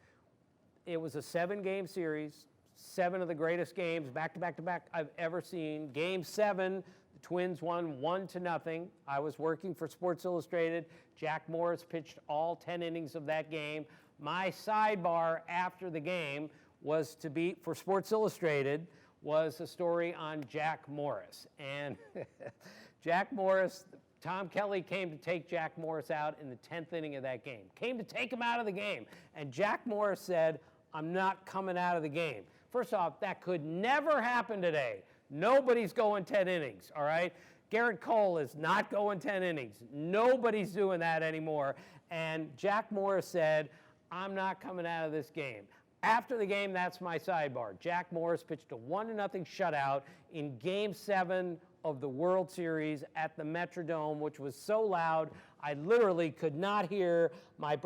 It was a 7-game series, 7 of the greatest games, back-to-back-to-back, I've ever seen. Game 7, the Twins won 1-0. I was working for Sports Illustrated. Jack Morris pitched all 10 innings of that game. My sidebar after the game was to be, for Sports Illustrated, was a story on Jack Morris. And Jack Morris, Tom Kelly came to take Jack Morris out in the 10th inning of that game. Came to take him out of the game. And Jack Morris said, I'm not coming out of the game. First off, that could never happen today. Nobody's going 10 innings, all right? Garrett Cole is not going 10 innings. Nobody's doing that anymore. And Jack Morris said, I'm not coming out of this game. After the game, that's my sidebar. Jack Morris pitched a 1-0 shutout in Game 7 of the World Series at the Metrodome, which was so loud, I literally could not hear my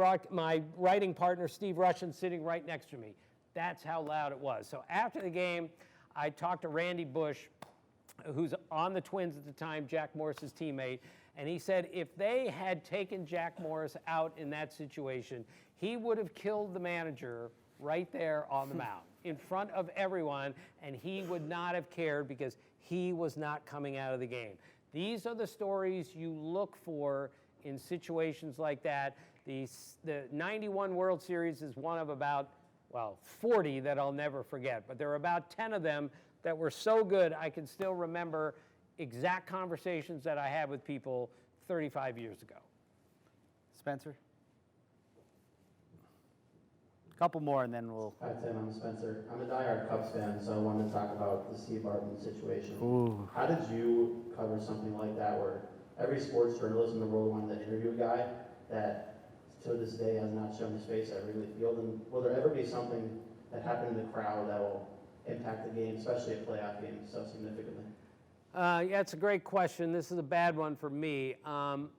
writing partner, Steve Rushin, sitting right next to me. That's how loud it was. So after the game, I talked to Randy Bush, who's on the Twins at the time, Jack Morris's teammate, and he said if they had taken Jack Morris out in that situation, he would have killed the manager right there on the mound in front of everyone, and he would not have cared because he was not coming out of the game. These are the stories you look for in situations like that. The 91 World Series is one of about, 40 that I'll never forget, but there are about 10 of them that were so good I can still remember exact conversations that I had with people 35 years ago. Spencer? A couple more and then we'll... Hi Tim, I'm Spencer. I'm a diehard Cubs fan, so I wanted to talk about the Steve Bartman situation. Ooh. How did you cover something like that where every sports journalist in the world wanted to interview a guy that to this day has not shown his face at Wrigley Field? And will there ever be something that happened in the crowd that will impact the game, especially a playoff game, so significantly? Yeah, it's a great question. This is a bad one for me.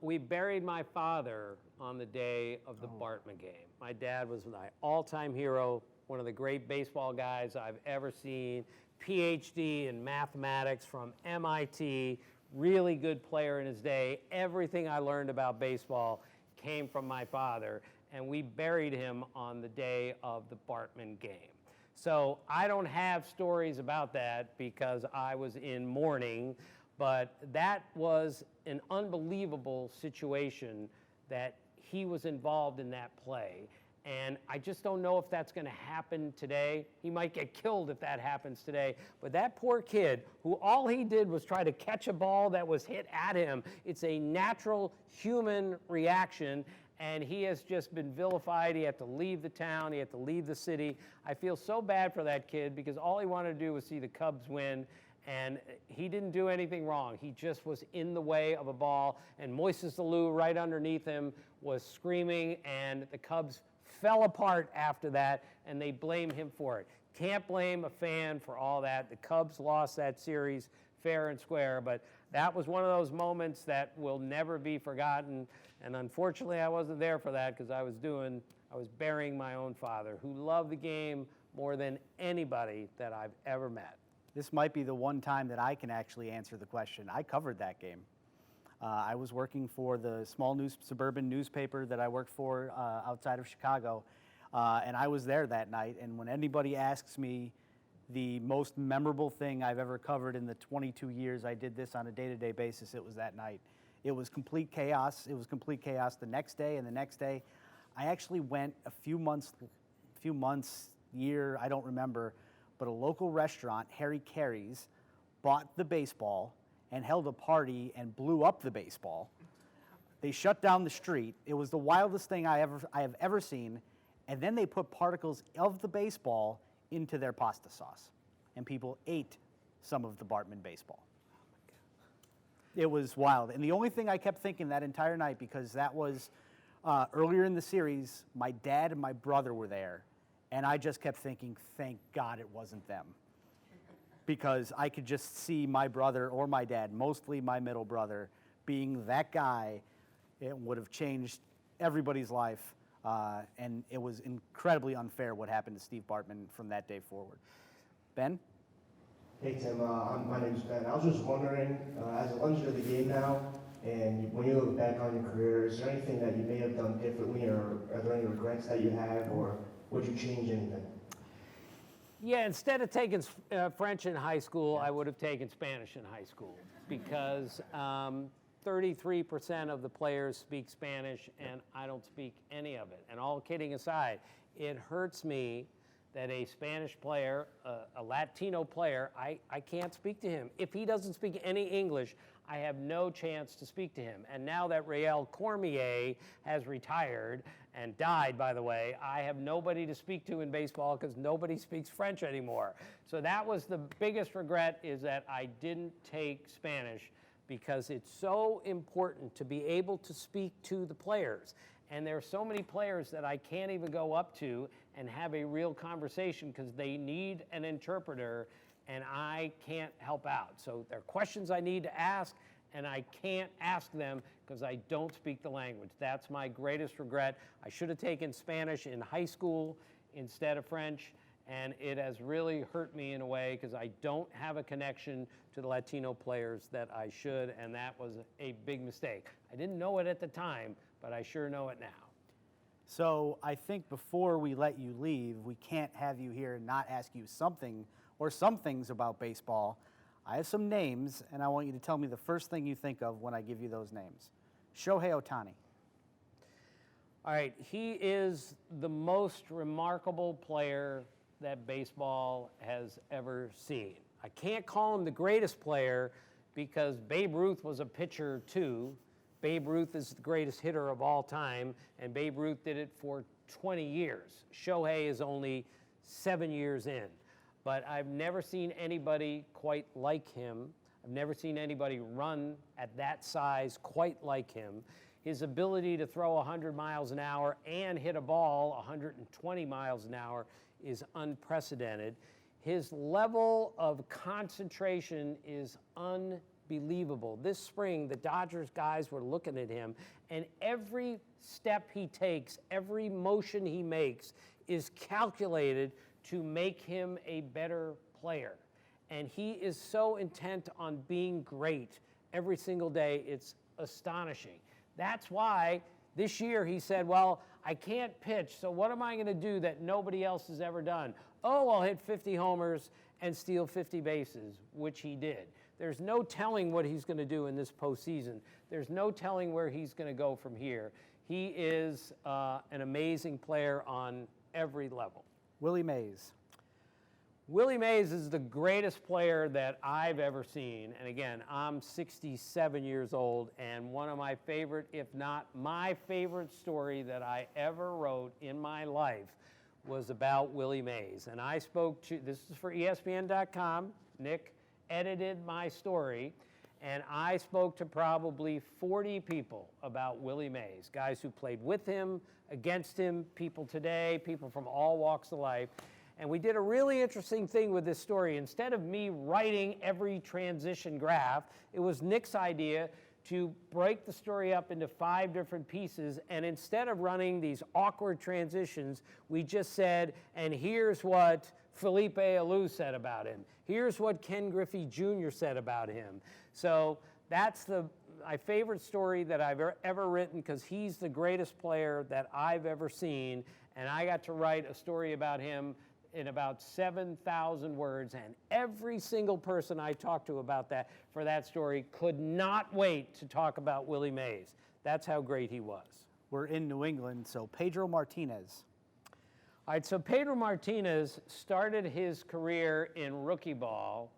We buried my father on the day of the Bartman game. My dad was my all-time hero, one of the great baseball guys I've ever seen. PhD in mathematics from MIT, really good player in his day. Everything I learned about baseball came from my father, and we buried him on the day of the Bartman game. So I don't have stories about that because I was in mourning, but that was an unbelievable situation that he was involved in that play. And I just don't know if that's going to happen today. He might get killed if that happens today. But that poor kid, who all he did was try to catch a ball that was hit at him, it's a natural human reaction, and he has just been vilified. He had to leave the town. He had to leave the city. I feel so bad for that kid because all he wanted to do was see the Cubs win, and he didn't do anything wrong. He just was in the way of a ball, and Moises Alou right underneath him was screaming, and the Cubs fell apart after that, and they blame him for it. Can't blame a fan for all that. The Cubs lost that series fair and square, but that was one of those moments that will never be forgotten, and unfortunately I wasn't there for that because I was burying my own father, who loved the game more than anybody that I've ever met. This might be the one time that I can actually answer the question. I covered that game. I was working for the small suburban newspaper that I worked for outside of Chicago, and I was there that night. And when anybody asks me the most memorable thing I've ever covered in the 22 years I did this on a day-to-day basis, it was that night. It was complete chaos. It was complete chaos the next day and the next day. I actually went a few months, year, I don't remember, but a local restaurant, Harry Carey's, bought the baseball and held a party and blew up the baseball. They shut down the street. It was the wildest thing I have ever seen. And then they put particles of the baseball into their pasta sauce. And people ate some of the Bartman baseball. It was wild. And the only thing I kept thinking that entire night, because that was earlier in the series, my dad and my brother were there. And I just kept thinking, thank God it wasn't them. Because I could just see my brother or my dad, mostly my middle brother, being that guy. It would have changed everybody's life, and it was incredibly unfair what happened to Steve Bartman from that day forward. Ben? Hey Tim, my name's Ben. I was just wondering, as a legend of the game now, and when you look back on your career, is there anything that you may have done differently, or are there any regrets that you have, or would you change anything? Yeah, instead of taking French in high school, I would have taken Spanish in high school because 33% of the players speak Spanish and I don't speak any of it. And all kidding aside, it hurts me that a Spanish player, a Latino player, I can't speak to him. If he doesn't speak any English, I have no chance to speak to him. And now that Rael Cormier has retired and died, by the way, I have nobody to speak to in baseball because nobody speaks French anymore. So that was the biggest regret, is that I didn't take Spanish, because it's so important to be able to speak to the players. And there are so many players that I can't even go up to and have a real conversation because they need an interpreter and I can't help out. So there are questions I need to ask and I can't ask them because I don't speak the language. That's my greatest regret. I should have taken Spanish in high school instead of French, and it has really hurt me in a way because I don't have a connection to the Latino players that I should, and that was a big mistake. I didn't know it at the time, but I sure know it now. So I think before we let you leave, we can't have you here and not ask you something or some things about baseball. I have some names, and I want you to tell me the first thing you think of when I give you those names. Shohei Ohtani. All right, he is the most remarkable player that baseball has ever seen. I can't call him the greatest player because Babe Ruth was a pitcher too. Babe Ruth is the greatest hitter of all time, and Babe Ruth did it for 20 years. Shohei is only 7 years in. But I've never seen anybody quite like him. I've never seen anybody run at that size quite like him. His ability to throw 100 miles an hour and hit a ball 120 miles an hour is unprecedented. His level of concentration is unbelievable. This spring, the Dodgers guys were looking at him, and every step he takes, every motion he makes is calculated to make him a better player. and he is so intent on being great every single day. It's astonishing. That's why this year he said, well, I can't pitch, so what am I going to do that nobody else has ever done? Oh, I'll hit 50 homers and steal 50 bases, which he did. There's no telling what he's going to do in this postseason. There's no telling where he's going to go from here. He is an amazing player on every level. Willie Mays. Willie Mays is the greatest player that I've ever seen. And again, I'm 67 years old, and one of my favorite, if not my favorite story that I ever wrote in my life was about Willie Mays. And I spoke to, this is for ESPN.com, Nick edited my story, and I spoke to probably 40 people about Willie Mays, guys who played with him, against him, people today, people from all walks of life. And we did a really interesting thing with this story. Instead of me writing every transition graph, it was Nick's idea to break the story up into 5 different pieces. And instead of running these awkward transitions, we just said, and here's what Felipe Alou said about him. Here's what Ken Griffey Jr. said about him. So that's my favorite story that I've ever written, because he's the greatest player that I've ever seen. And I got to write a story about him in about 7,000 words, and every single person I talked to about that for that story could not wait to talk about Willie Mays. That's how great he was. We're in New England, so Pedro Martinez. All right, so Pedro Martinez started his career in rookie ball,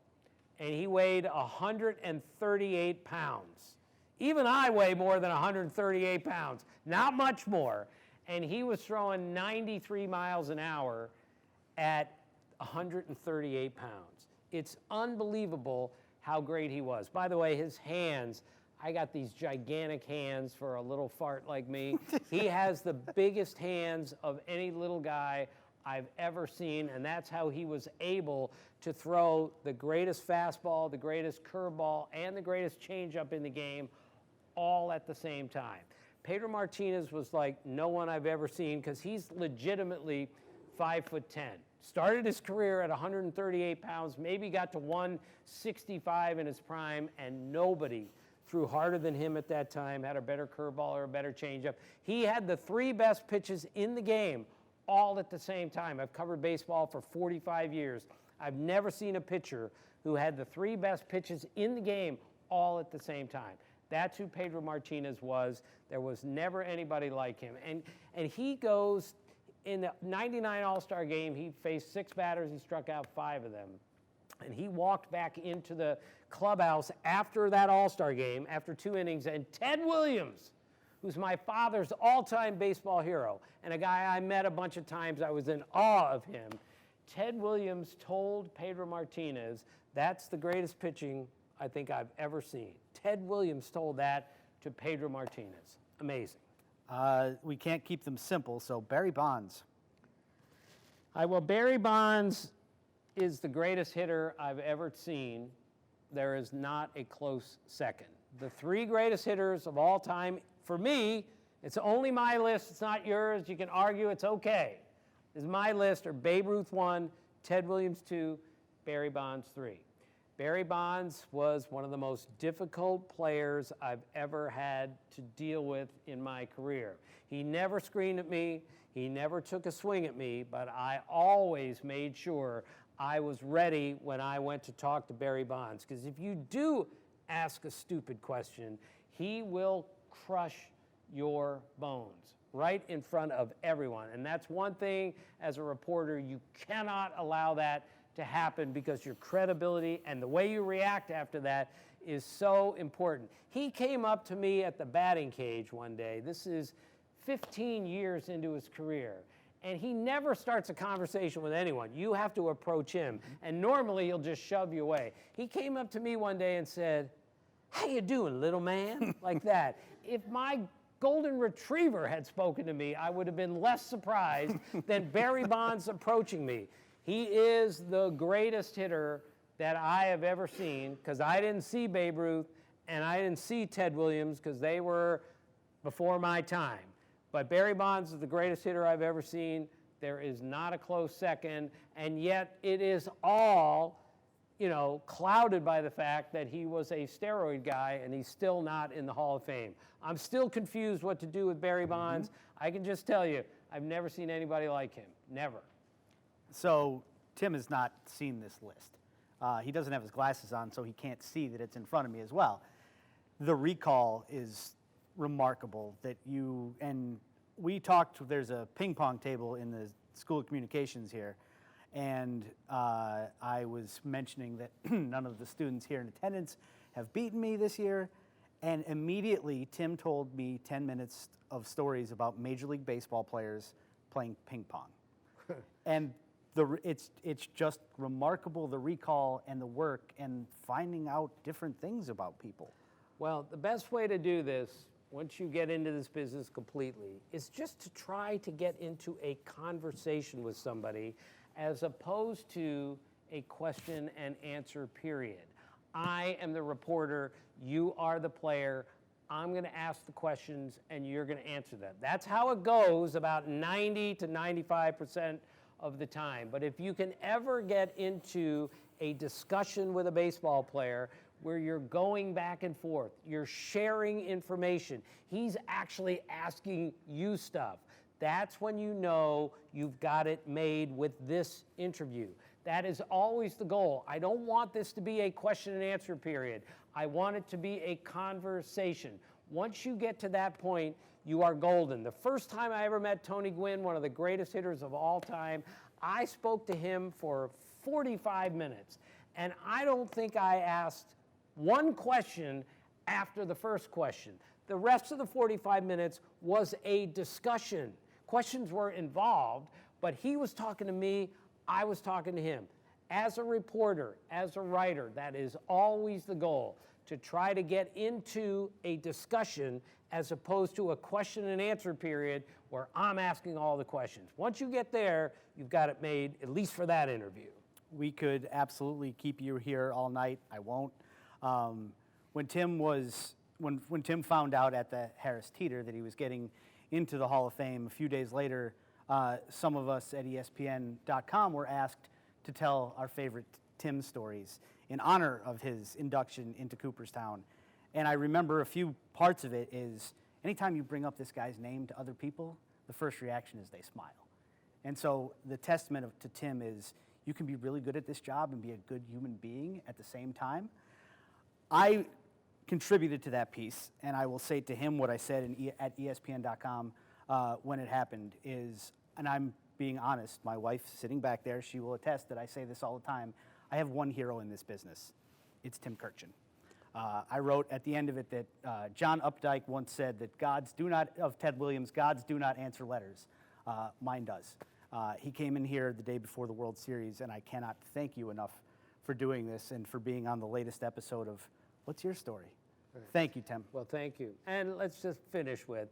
and he weighed 138 pounds. Even I weigh more than 138 pounds, not much more. And he was throwing 93 miles an hour at 138 pounds. It's unbelievable how great he was. By the way, his hands, I got these gigantic hands for a little fart like me. He has the biggest hands of any little guy I've ever seen, and that's how he was able to throw the greatest fastball, the greatest curveball, and the greatest changeup in the game all at the same time. Pedro Martinez was like no one I've ever seen, because he's legitimately 5'10". Started his career at 138 pounds, maybe got to 165 in his prime, and nobody threw harder than him at that time, had a better curveball or a better changeup. He had the 3 best pitches in the game all at the same time. I've covered baseball for 45 years. I've never seen a pitcher who had the 3 best pitches in the game all at the same time. That's who Pedro Martinez was. There was never anybody like him. And he goes, in the 99 All-Star game, he faced 6 batters. He struck out 5 of them. And he walked back into the clubhouse after that All-Star game, after 2 innings, and Ted Williams, who's my father's all-time baseball hero, and a guy I met a bunch of times, I was in awe of him. Ted Williams told Pedro Martinez, that's the greatest pitching I think I've ever seen. Ted Williams told that to Pedro Martinez. Amazing. We can't keep them simple, so Barry Bonds. Well, Barry Bonds is the greatest hitter I've ever seen. There is not a close second. The 3 greatest hitters of all time, for me, it's only my list, it's not yours. You can argue, it's okay. This is my list, are Babe Ruth 1, Ted Williams 2, Barry Bonds 3. Barry Bonds was one of the most difficult players I've ever had to deal with in my career. He never screened at me, he never took a swing at me, but I always made sure I was ready when I went to talk to Barry Bonds. Because if you do ask a stupid question, he will crush your bones right in front of everyone. And that's one thing as a reporter, you cannot allow that to happen, because your credibility and the way you react after that is so important. He came up to me at the batting cage one day. This is 15 years into his career. And he never starts a conversation with anyone. You have to approach him. And normally he'll just shove you away. He came up to me one day and said, "How you doing, little man?" Like that. If my golden retriever had spoken to me, I would have been less surprised than Barry Bonds approaching me. He is the greatest hitter that I have ever seen, because I didn't see Babe Ruth and I didn't see Ted Williams, because they were before my time. But Barry Bonds is the greatest hitter I've ever seen. There is not a close second, and yet it is all clouded by the fact that he was a steroid guy and he's still not in the Hall of Fame. I'm still confused what to do with Barry Bonds. I can just tell you, I've never seen anybody like him. Never. So Tim has not seen this list. He doesn't have his glasses on, so he can't see that it's in front of me as well. The recall is remarkable that you, and we talked, there's a ping pong table in the School of Communications here, and I was mentioning that none of the students here in attendance have beaten me this year, and immediately Tim told me 10 minutes of stories about Major League Baseball players playing ping pong. And it's just remarkable, the recall and the work and finding out different things about people. Well, the best way to do this, once you get into this business completely, is just to try to get into a conversation with somebody as opposed to a question and answer period. I am the reporter, you are the player, I'm going to ask the questions and you're going to answer them. That's how it goes about 90 to 95% of the time. But if you can ever get into a discussion with a baseball player where you're going back and forth, you're sharing information, he's actually asking you stuff, that's when you know you've got it made with this interview. That is always the goal. I don't want this to be a question and answer period. I want it to be a conversation. Once you get to that point, you are golden. The first time I ever met Tony Gwynn, one of the greatest hitters of all time, I spoke to him for 45 minutes. And I don't think I asked one question after the first question. The rest of the 45 minutes was a discussion. Questions were involved, but he was talking to me, I was talking to him. As a reporter, as a writer, that is always the goal, to try to get into a discussion as opposed to a question and answer period where I'm asking all the questions. Once you get there, you've got it made, at least for that interview. We could absolutely keep you here all night. I won't. When Tim found out at the Harris Teeter that he was getting into the Hall of Fame, a few days later, some of us at ESPN.com were asked to tell our favorite Tim stories in honor of his induction into Cooperstown. And I remember a few parts of it is, anytime you bring up this guy's name to other people, the first reaction is they smile. And so the testament to Tim is, you can be really good at this job and be a good human being at the same time. I contributed to that piece, and I will say to him what I said at ESPN.com when it happened is, and I'm being honest, my wife sitting back there, she will attest that I say this all the time, I have one hero in this business. It's Tim Kurkjian. I wrote at the end of it that John Updike once said that of Ted Williams, gods do not answer letters. Mine does. He came in here the day before the World Series, and I cannot thank you enough for doing this and for being on the latest episode of What's Your Story? Right. Thank you, Tim. Well, thank you. And let's just finish with,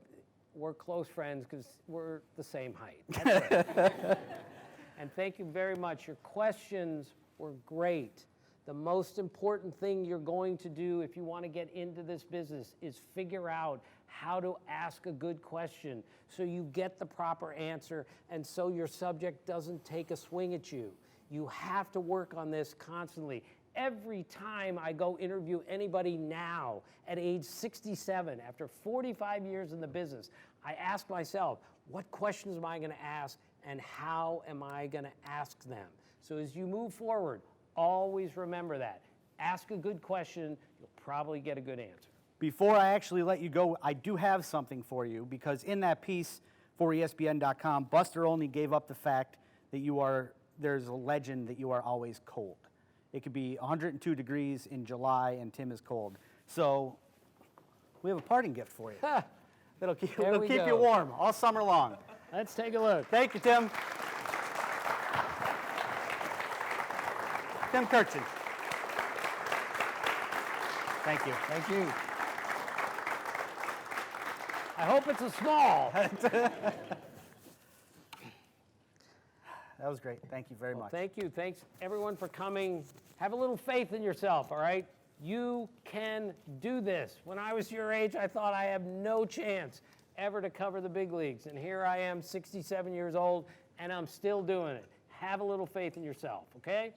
we're close friends because we're the same height. That's right. And thank you very much. Your questions were great. The most important thing you're going to do if you want to get into this business is figure out how to ask a good question so you get the proper answer and so your subject doesn't take a swing at you. You have to work on this constantly. Every time I go interview anybody now at age 67, after 45 years in the business, I ask myself, what questions am I going to ask and how am I going to ask them? So as you move forward, always remember that. Ask a good question, you'll probably get a good answer. Before I actually let you go, I do have something for you, because in that piece for ESPN.com, Buster Olney gave up the fact that there's a legend that you are always cold. It could be 102 degrees in July and Tim is cold. So we have a parting gift for you. That'll keep you warm all summer long. Let's take a look. Thank you, Tim. Tim Kurkjian. Thank you. Thank you. I hope it's a small. That was great. Thank you very much. Thank you. Thanks, everyone, for coming. Have a little faith in yourself, all right? You can do this. When I was your age, I thought I have no chance ever to cover the big leagues. And here I am, 67 years old, and I'm still doing it. Have a little faith in yourself, okay?